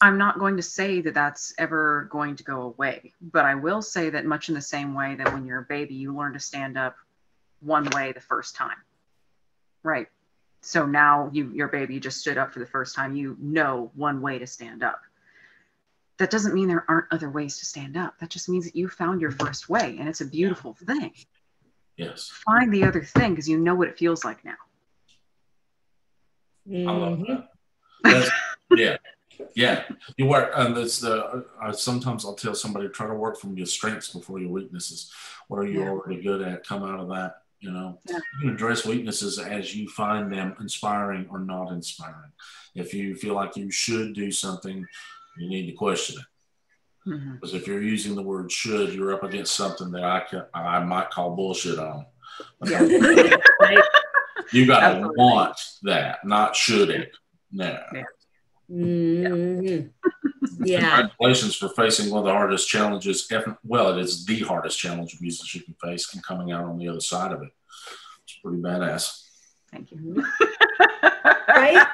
I'm not going to say that that's ever going to go away, but I will say that much in the same way that when you're a baby, you learn to stand up one way the first time, right? So now your baby just stood up for the first time. You know one way to stand up. That doesn't mean there aren't other ways to stand up. That just means that you found your first way, and it's a beautiful thing. Yes. Find the other thing, because you know what it feels like now. I love that. Yeah. You work, and that's sometimes I'll tell somebody, try to work from your strengths before your weaknesses. What are you already good at? Come out of that. You know, you can address weaknesses as you find them inspiring or not inspiring. If you feel like you should do something, you need to question it. Mm-hmm. Because if you're using the word should, you're up against something that I might call bullshit on. Yeah. You got to want that, not should it. No. Yeah. Mm-hmm. Yeah. Congratulations for facing one of the hardest challenges. Well, it is the hardest challenge musicians can face, and coming out on the other side of it. It's pretty badass. Thank you. Right?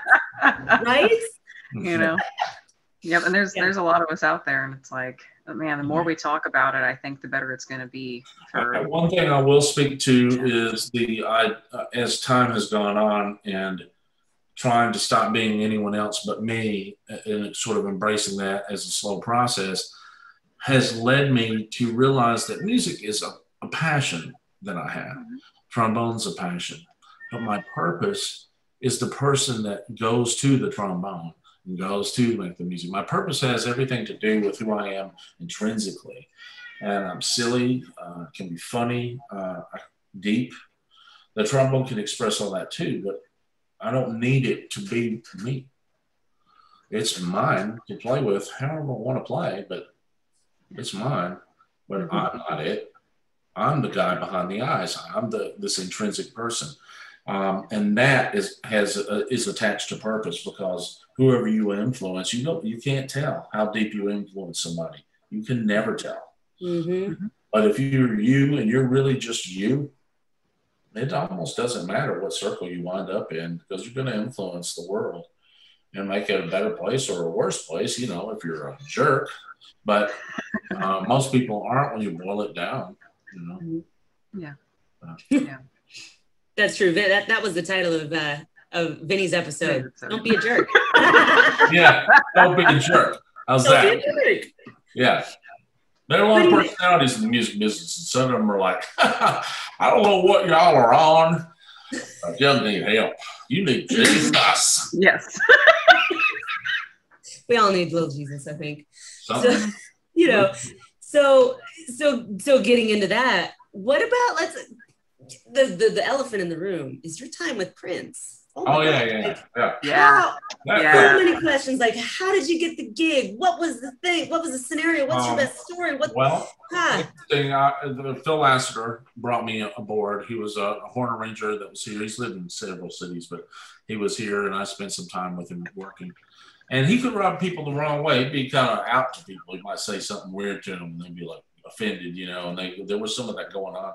Right? You know. Yep, and there's a lot of us out there, and it's like, man, the more we talk about it, I think the better it's going to be. One thing I will speak to is as time has gone on and trying to stop being anyone else but me, and sort of embracing that as a slow process, has led me to realize that music is a passion that I have. Trombone's a passion, but my purpose is the person that goes to the trombone and goes to make the music. My purpose has everything to do with who I am intrinsically. And I'm silly, can be funny, deep. The trombone can express all that too, but I don't need it to be me. It's mine to play with however I want to play, but it's mine. But I'm not it. I'm the guy behind the eyes. I'm this intrinsic person. And that is attached to purpose, because whoever you influence, you can't tell how deep you influence somebody. You can never tell. Mm-hmm. But if you're you and you're really just you, it almost doesn't matter what circle you wind up in, because you're going to influence the world and make it a better place or a worse place, if you're a jerk. But most people aren't when you boil it down, Yeah. Yeah. That's true. That was the title of Vinny's episode. Don't be a jerk. Yeah, don't be a jerk. How's that? Don't be a jerk. Yeah. There are a lot of personalities in the music business, and some of them are like, I don't know what y'all are on, but you need help. You need Jesus. Yes. We all need little Jesus, I think. So, so getting into that, what about the elephant in the room is your time with Prince. Yeah. So many questions, like, how did you get the gig? What was the thing? What was the scenario? What's your best story? Phil Lassiter brought me aboard. He was a horn arranger that was here. He's lived in several cities, but he was here, and I spent some time with him working. And he could rub people the wrong way. He'd be kind of out to people. He might say something weird to them, and they'd be like offended, and there was some of that going on.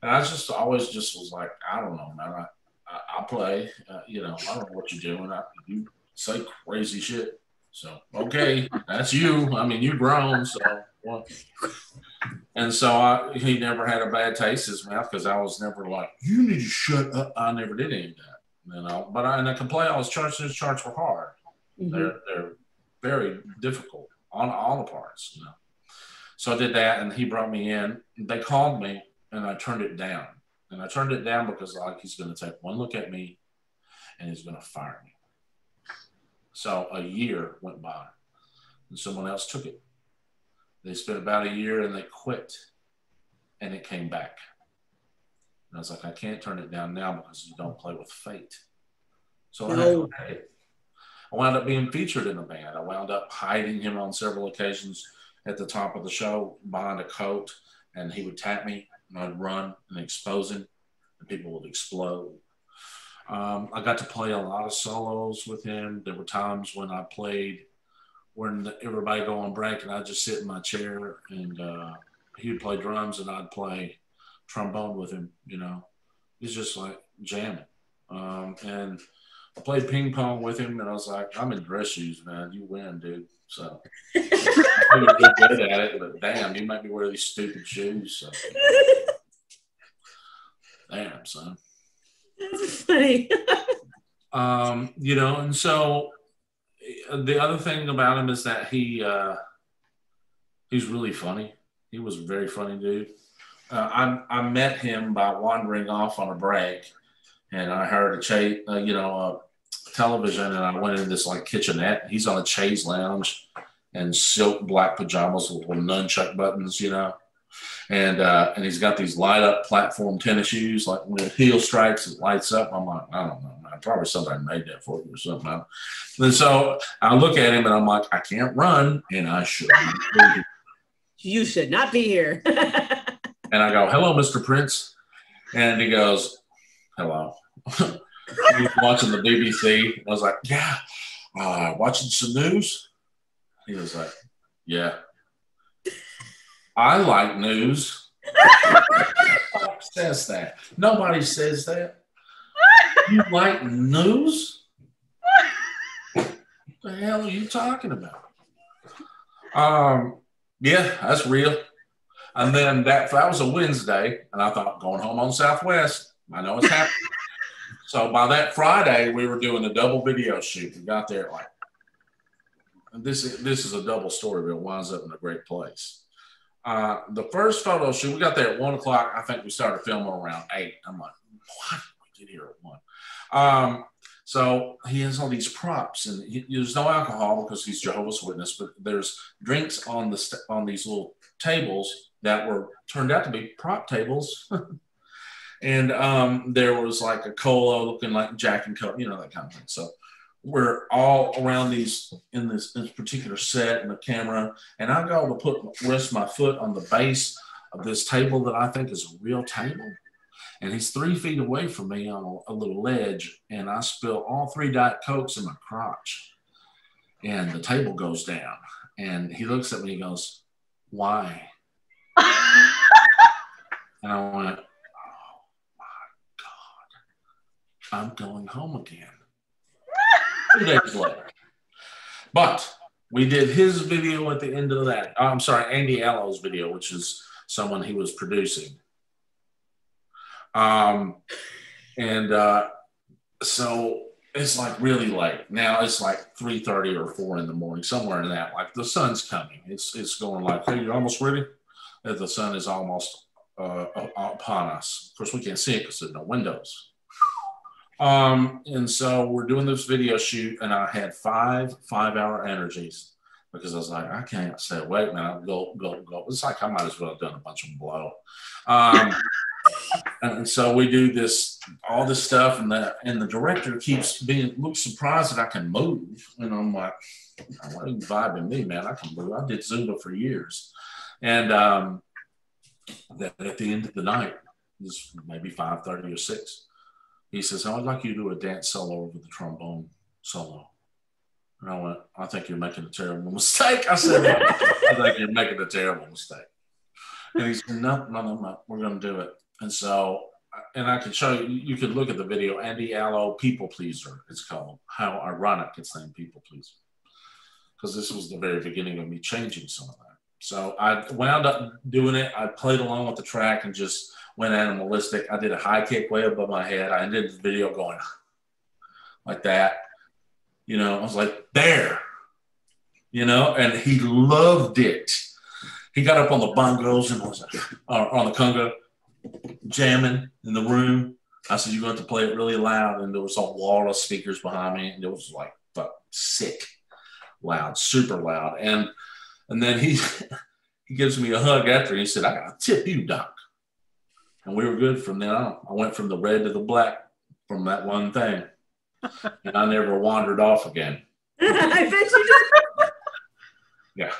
And I always was like, I don't know, man. I play, I don't know what you're doing. You say crazy shit. So, okay, that's you. I mean, you're grown. So, well. And so he never had a bad taste in his mouth, because I was never like, you need to shut up. I never did any of that, But I could play all his charts, and his charts were hard. Mm-hmm. They're very difficult on all the parts, So I did that, and he brought me in. They called me, and I turned it down. And I turned it down because he's going to take one look at me and he's going to fire me. So a year went by and someone else took it. They spent about a year and they quit, and it came back. And I was like, I can't turn it down now, because you don't play with fate. So I wound up being featured in the band. I wound up hiding him on several occasions at the top of the show behind a coat, and he would tap me. And I'd run and expose him, and people would explode. I got to play a lot of solos with him. There were times when I played when everybody go on break, and I'd just sit in my chair, and he would play drums, and I'd play trombone with him. He's just like jamming. And I played ping pong with him, and I was like, I'm in dress shoes, man. You win, dude. So I was good at it, but damn, you make me wear these stupid shoes. So. Damn, son. That's funny. And so the other thing about him is that he's really funny. He was a very funny dude. I met him by wandering off on a break, and I heard a television, and I went in this kitchenette. He's on a chaise lounge and silk black pajamas with little nunchuck buttons, and he's got these light up platform tennis shoes. Like when the heel strikes, it lights up. I'm like, I don't know, man. Probably somebody made that for you or something. And so I look at him and I'm like, I can't run, and I shouldn't. You should not be here. And I go, hello, Mr. Prince. And he goes, hello. He was watching the BBC. I was like, yeah, watching some news. He was like, yeah. I like news. Nobody says that. Nobody says that. You like news? What the hell are you talking about? Yeah, that's real. And then that was a Wednesday, and I thought, going home on Southwest, I know it's happening. So by that Friday, we were doing a double video shoot. We got there like, this is a double story, but it winds up in a great place. The first photo shoot, we got there at 1 o'clock. I think we started filming around 8. I'm like, what? We get here at 1. So he has all these props, and there's no alcohol because he's Jehovah's Witness, but there's drinks on these little tables that were turned out to be prop tables. And there was like a cola looking like Jack and Coke, that kind of thing. So we're all around in this particular set and the camera, and I go to rest my foot on the base of this table that I think is a real table. And he's 3 feet away from me on a little ledge, and I spill all 3 Diet Cokes in my crotch. And the table goes down, and he looks at me and he goes, "Why?" And I went, "Oh my God, I'm going home again." 2 days later. But we did his video at the end of that. I'm sorry, Andy Allo's video, which is someone he was producing. So it's like really late. Now it's like 3:30 or 4 in the morning, somewhere in that. Like the sun's coming. It's going like, "Hey, you're almost ready?" That the sun is almost upon us. Of course, we can't see it because there's no windows. And so we're doing this video shoot, and I had 5-hour energies because I was like, I can't say, "Wait, man, go." It's like I might as well have done a bunch of blow. And so we do all this stuff, and the director looks surprised that I can move. And I'm like, "Why are you vibing me, man? I can move. I did Zumba for years." And that at the end of the night, it was maybe 5:30 or 6, he says, "I'd like you to do a dance solo over the trombone solo." And I went, "I think you're making a terrible mistake." I said, "I think you're making a terrible mistake." And he said, no, we're going to do it. And so, and I can show you could look at the video, Andy Allo, People Pleaser, it's called. How ironic it's named People Pleaser. Because this was the very beginning of me changing some of that. So I wound up doing it. I played along with the track and just went animalistic. I did a high kick way above my head. I ended the video going like that. I was like, "There." And he loved it. He got up on the bongos and was on the conga, jamming in the room. I said, "You're going to have to play it really loud." And there was a wall of speakers behind me, and it was like sick loud, super loud. And then he gives me a hug after. And he said, "I got to tip you, Doc." And we were good from then on. I went from the red to the black from that one thing. And I never wandered off again. I bet you did. Yeah.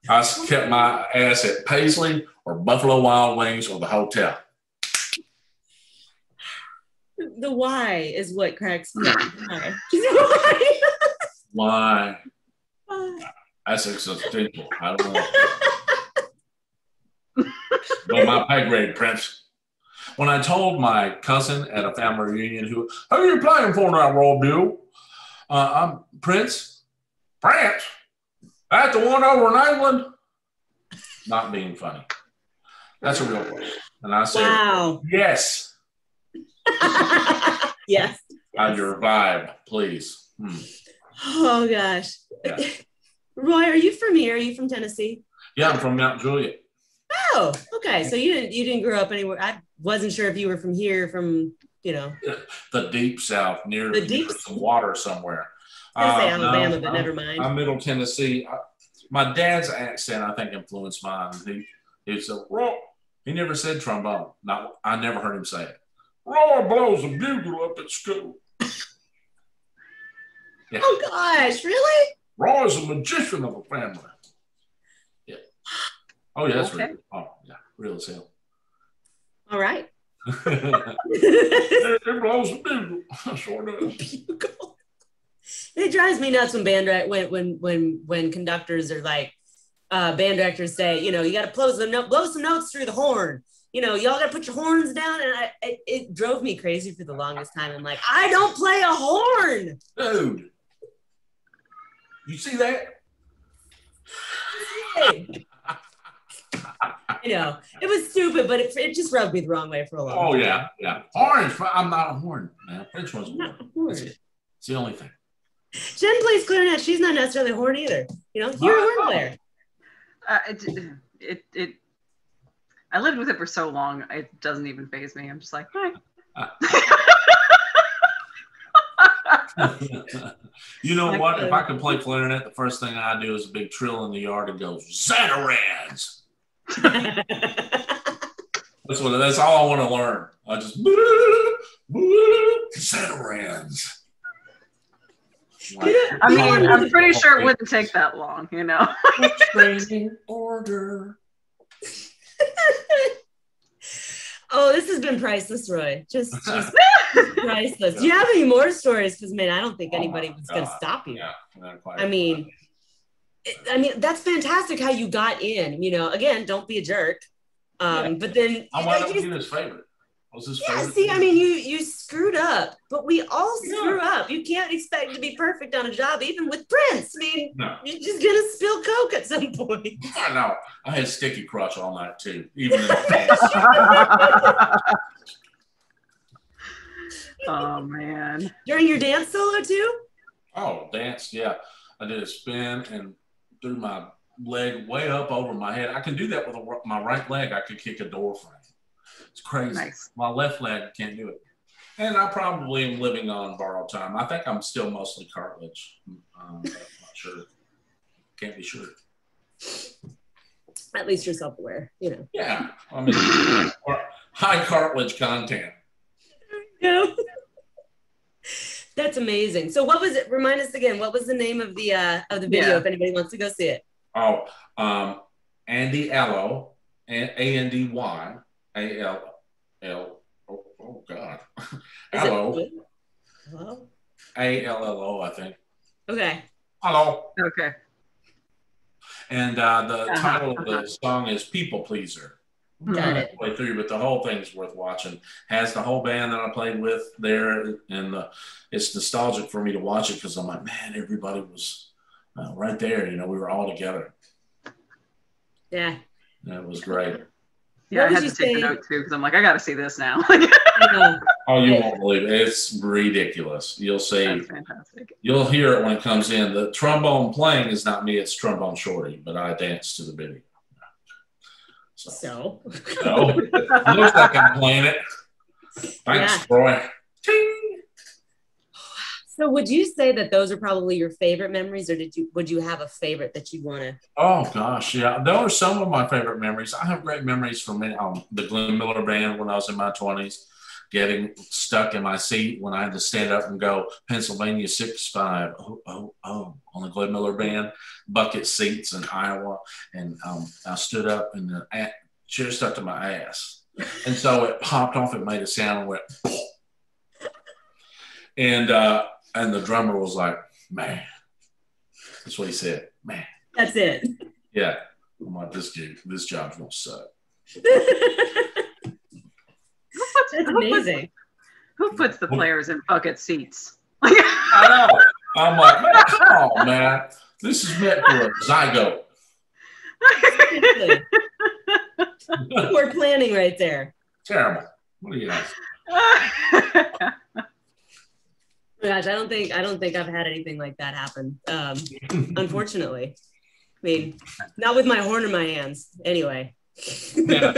I kept my ass at Paisley or Buffalo Wild Wings or the hotel. The why is what cracks me up. Why? That's existential. I don't know. But my pay grade, Prince. When I told my cousin at a family reunion, "Who are you playing for now, Roy Bill?" "I'm Prince." "Prince? That's the one over in England?" Not being funny. That's a real question. And I said, "Wow. Yes." Yes. Your vibe, please. Oh, gosh. Yeah. Roy, are you from here? Are you from Tennessee? Yeah, I'm from Mount Juliet. Oh, okay. So you didn't grow up anywhere. I wasn't sure if you were from here, from, the deep South, near some water somewhere. I was say Alabama, but never mind. I'm Middle Tennessee. My dad's accent, I think, influenced mine. He said, "Roy." He never said trombone. I never heard him say it. "Roy blows a bugle up at school." Yeah. Oh, gosh, really? Roy's a magician of a family. Yeah. Oh, yeah, that's okay. Real. Oh, yeah, real as hell. All right. It blows a bugle. Sure does. It drives me nuts when conductors are like, band directors say, you got to blow some notes through the horn. Y'all got to put your horns down. And it drove me crazy for the longest time. I'm like, I don't play a horn. Dude. You see that? You know, it was stupid, but it just rubbed me the wrong way for a long time. Oh, yeah, yeah. Orange, I'm not a horn, man. French one's a horn. It's the only thing. Jen plays clarinet. She's not necessarily a horn either. You know, you're a horn player. I lived with it for so long, it doesn't even faze me. I'm just like, hi. You know what? If I could play clarinet, the first thing I do is a big trill in the yard and go, Zatarans. That's all I want to learn. I just Zatarans. I mean, I'm pretty sure it wouldn't take that long, you know. Training order. Oh, this has been priceless, Roy. Just priceless. Do you have any more stories? Because, man, I don't think anybody was going to stop you. Yeah, I mean, that's fantastic how you got in. You know, again, don't be a jerk. But then I wanted to be his favorite. See, I mean, you screwed up, but we all screw up. You can't expect to be perfect on a job, even with Prince. I mean, you're just gonna spill Coke at some point. I know. I had sticky crotch all night too, even in the dance. Oh man! During your dance solo too? Oh, dance, yeah. I did a spin and threw my leg way up over my head. I can do that with my right leg. I could kick a door frame. It's crazy. Nice. My left leg can't do it. And I probably am living on borrowed time. I think I'm still mostly cartilage. But I'm not sure. Can't be sure. At least you're self-aware, you know. Yeah. I mean, high cartilage content. Yeah. That's amazing. So what was it? Remind us again. What was the name of the video if anybody wants to go see it? Oh, Andy Allo, Andy A-L-L. Oh God. Allo. Hello? A-L-L-O, I think. Okay. Hello. Okay. And the title of the song is People Pleaser. Got it. Way through, but the whole thing's worth watching. Has the whole band that I played with there, and it's nostalgic for me to watch it because I'm like, man, everybody was right there. You know, we were all together. Yeah. That was great. Yeah, I had to take a note too because I'm like, I got to see this now. Oh, you won't believe it. It's ridiculous. You'll see. That's fantastic. You'll hear it when it comes in. The trombone playing is not me. It's trombone shorty, but I dance to the video. So. Looks like I'm playing it. Thanks, Roy. Ting. So would you say that those are probably your favorite memories, or would you have a favorite that you'd want to? Oh gosh, yeah. Those are some of my favorite memories. I have great memories from the Glenn Miller Band when I was in my 20s, getting stuck in my seat when I had to stand up and go Pennsylvania 6-5 on the Glenn Miller Band, bucket seats in Iowa, and I stood up and the chair stuck to my ass, and so it popped off. It made a sound and went, and the drummer was like, man. That's what he said, man. That's it. Yeah. I'm like, this job's gonna suck. That's amazing. Who puts the players in bucket seats? I know. I'm like, man, come on, man. This is meant for a zygote. We're planning right there. Terrible. What do you ask? Oh gosh, I don't think I've had anything like that happen. Unfortunately, I mean, not with my horn in my hands. Anyway. Yeah.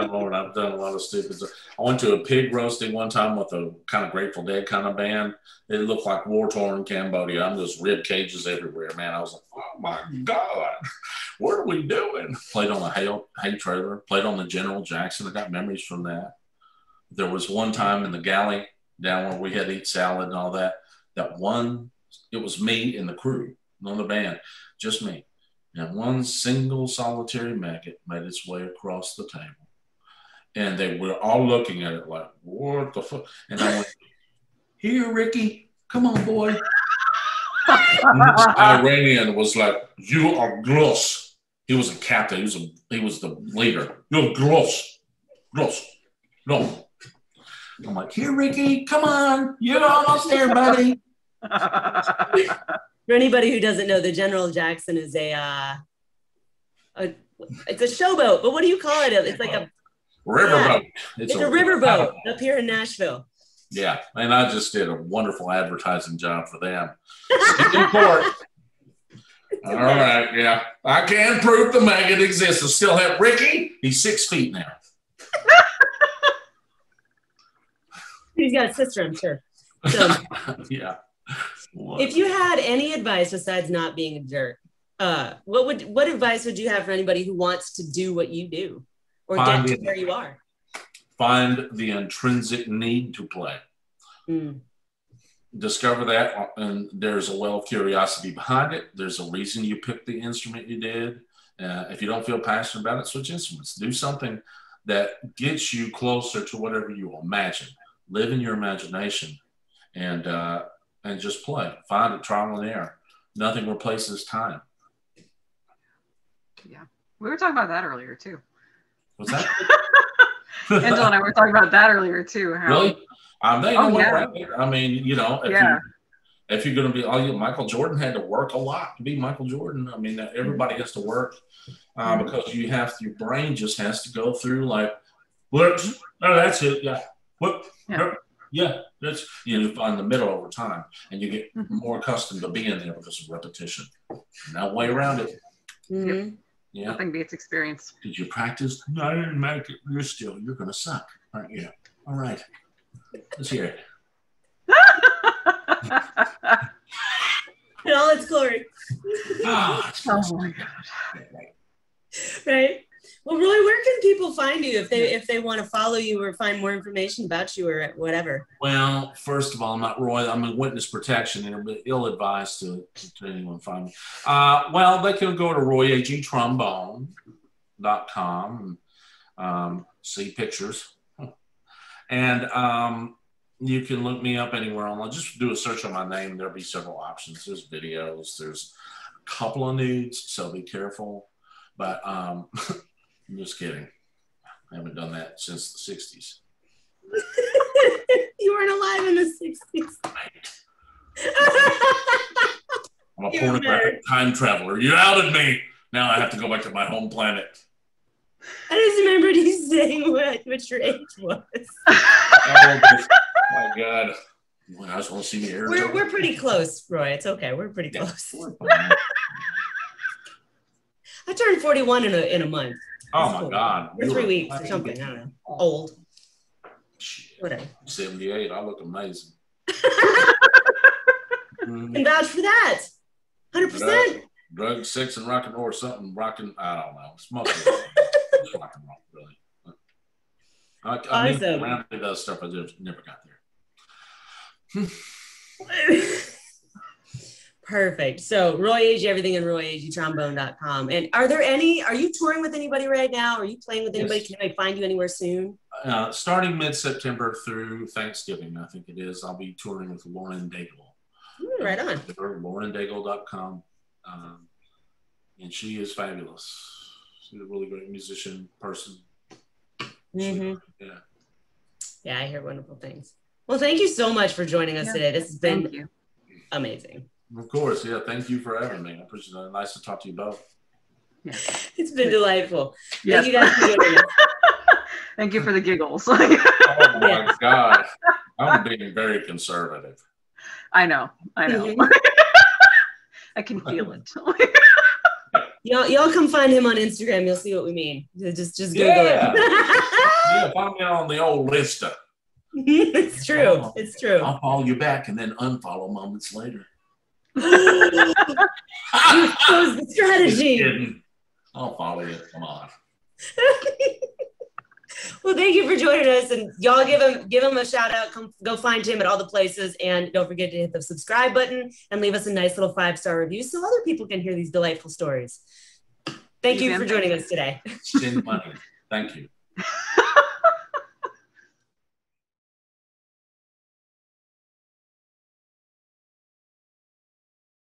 Lord, I've done a lot of stupid stuff. I went to a pig roasting one time with a kind of Grateful Dead kind of band. It looked like war-torn Cambodia. I'm just rib cages everywhere, man. I was like, oh my God, what are we doing? Played on a hay trailer. Played on the General Jackson. I got memories from that. There was one time in the galley down where we had to eat salad and all that. It was me and the crew, none of the band, just me. And one single solitary maggot made its way across the table. And they were all looking at it like, what the fuck? And I went, here, Ricky, come on, boy. And this Iranian was like, you are gross. He was a captain. He was the leader. You're gross. Gross. No. I'm like, here, Ricky, come on. You're almost there, buddy. For anybody who doesn't know, the General Jackson is a it's a showboat, but what do you call it? It's like a riverboat. It's a riverboat up here in Nashville. Yeah, and I just did a wonderful advertising job for them. In court. All right, yeah. I can prove the maggot exists. I still have Ricky. He's 6 feet now. He's got a sister, I'm sure. So, yeah. If you had any advice besides not being a jerk, what advice would you have for anybody who wants to do what you do or get to where you are? Find the intrinsic need to play. Discover that, and there's a well of curiosity behind it. There's a reason you picked the instrument you did. If you don't feel passionate about it, switch instruments. Do something that gets you closer to whatever you imagine. Live in your imagination, and just play. Find it, trial and error. Nothing replaces time. Yeah, we were talking about that earlier too. What's that? Angela and I were talking about that earlier too. Really? I mean, if you're going to be, Michael Jordan had to work a lot to be Michael Jordan. I mean, everybody has to work because your brain just has to go through like, whoops, oh, that's it, yeah, whoop, yeah, that's, you find the middle over time, and you get more accustomed to being there because of repetition. No way around it. Mm-hmm. Yeah. Nothing beats experience. Did you practice? No, I didn't make it. You're going to suck, aren't you? All right. Let's hear it. In all its glory. Oh my God. Right. Well, Roy, where can people find you if they want to follow you or find more information about you or whatever? Well, first of all, I'm not Roy. I'm in witness protection, and I'm ill-advised to anyone find me. Well, they can go to royageetrombone.com and see pictures. And you can look me up anywhere online. Just do a search on my name. There'll be several options. There's videos. There's a couple of nudes, so be careful. But I'm just kidding. I haven't done that since the 60s. You weren't alive in the 60s. I'm a pornographic time traveler. You outed me. Now I have to go back to my home planet. I just remembered you saying what your age was. Oh my God. You guys want to see me here? We're pretty close, Roy. It's okay. We're pretty close. I turned 41 in a month. Oh my God. Or 3 weeks or something. I don't know. Old. Shit. Whatever. 78. I look amazing. And vouch for that. 100%. Drugs, sex, and rock and roll or something. Rocking, I don't know. It's mostly rock and roll, really. I mean, around to that stuff, I just never got there. Perfect. So Roy Agee, everything in royageetrombone.com. And are you touring with anybody right now? Are you playing with anybody? Yes. Can I find you anywhere soon? Starting mid-September through Thanksgiving, I think it is. I'll be touring with Lauren Daigle. Right on. LaurenDaigle.com. And she is fabulous. She's a really great musician person. Mm-hmm. Yeah, I hear wonderful things. Well, thank you so much for joining us today. This has been amazing. Of course, yeah. Thank you for having me. I appreciate it. Nice to talk to you both. Yeah. It's been delightful. Yes. Thank you guys for joining us. Thank you for the giggles. Oh my God. I'm being very conservative. I know. Mm-hmm. I can feel it. Y'all come find him on Instagram. You'll see what we mean. Just Google it. Yeah, find me on the old Lista. It's true. It's true. I'll follow you back and then unfollow moments later. You chose the strategy. I'll follow you. Come on. Well, thank you for joining us, and y'all give him a shout out. Go find him at all the places, and don't forget to hit the subscribe button and leave us a nice little 5-star review so other people can hear these delightful stories. Thank you for joining us today. Send money. Thank you.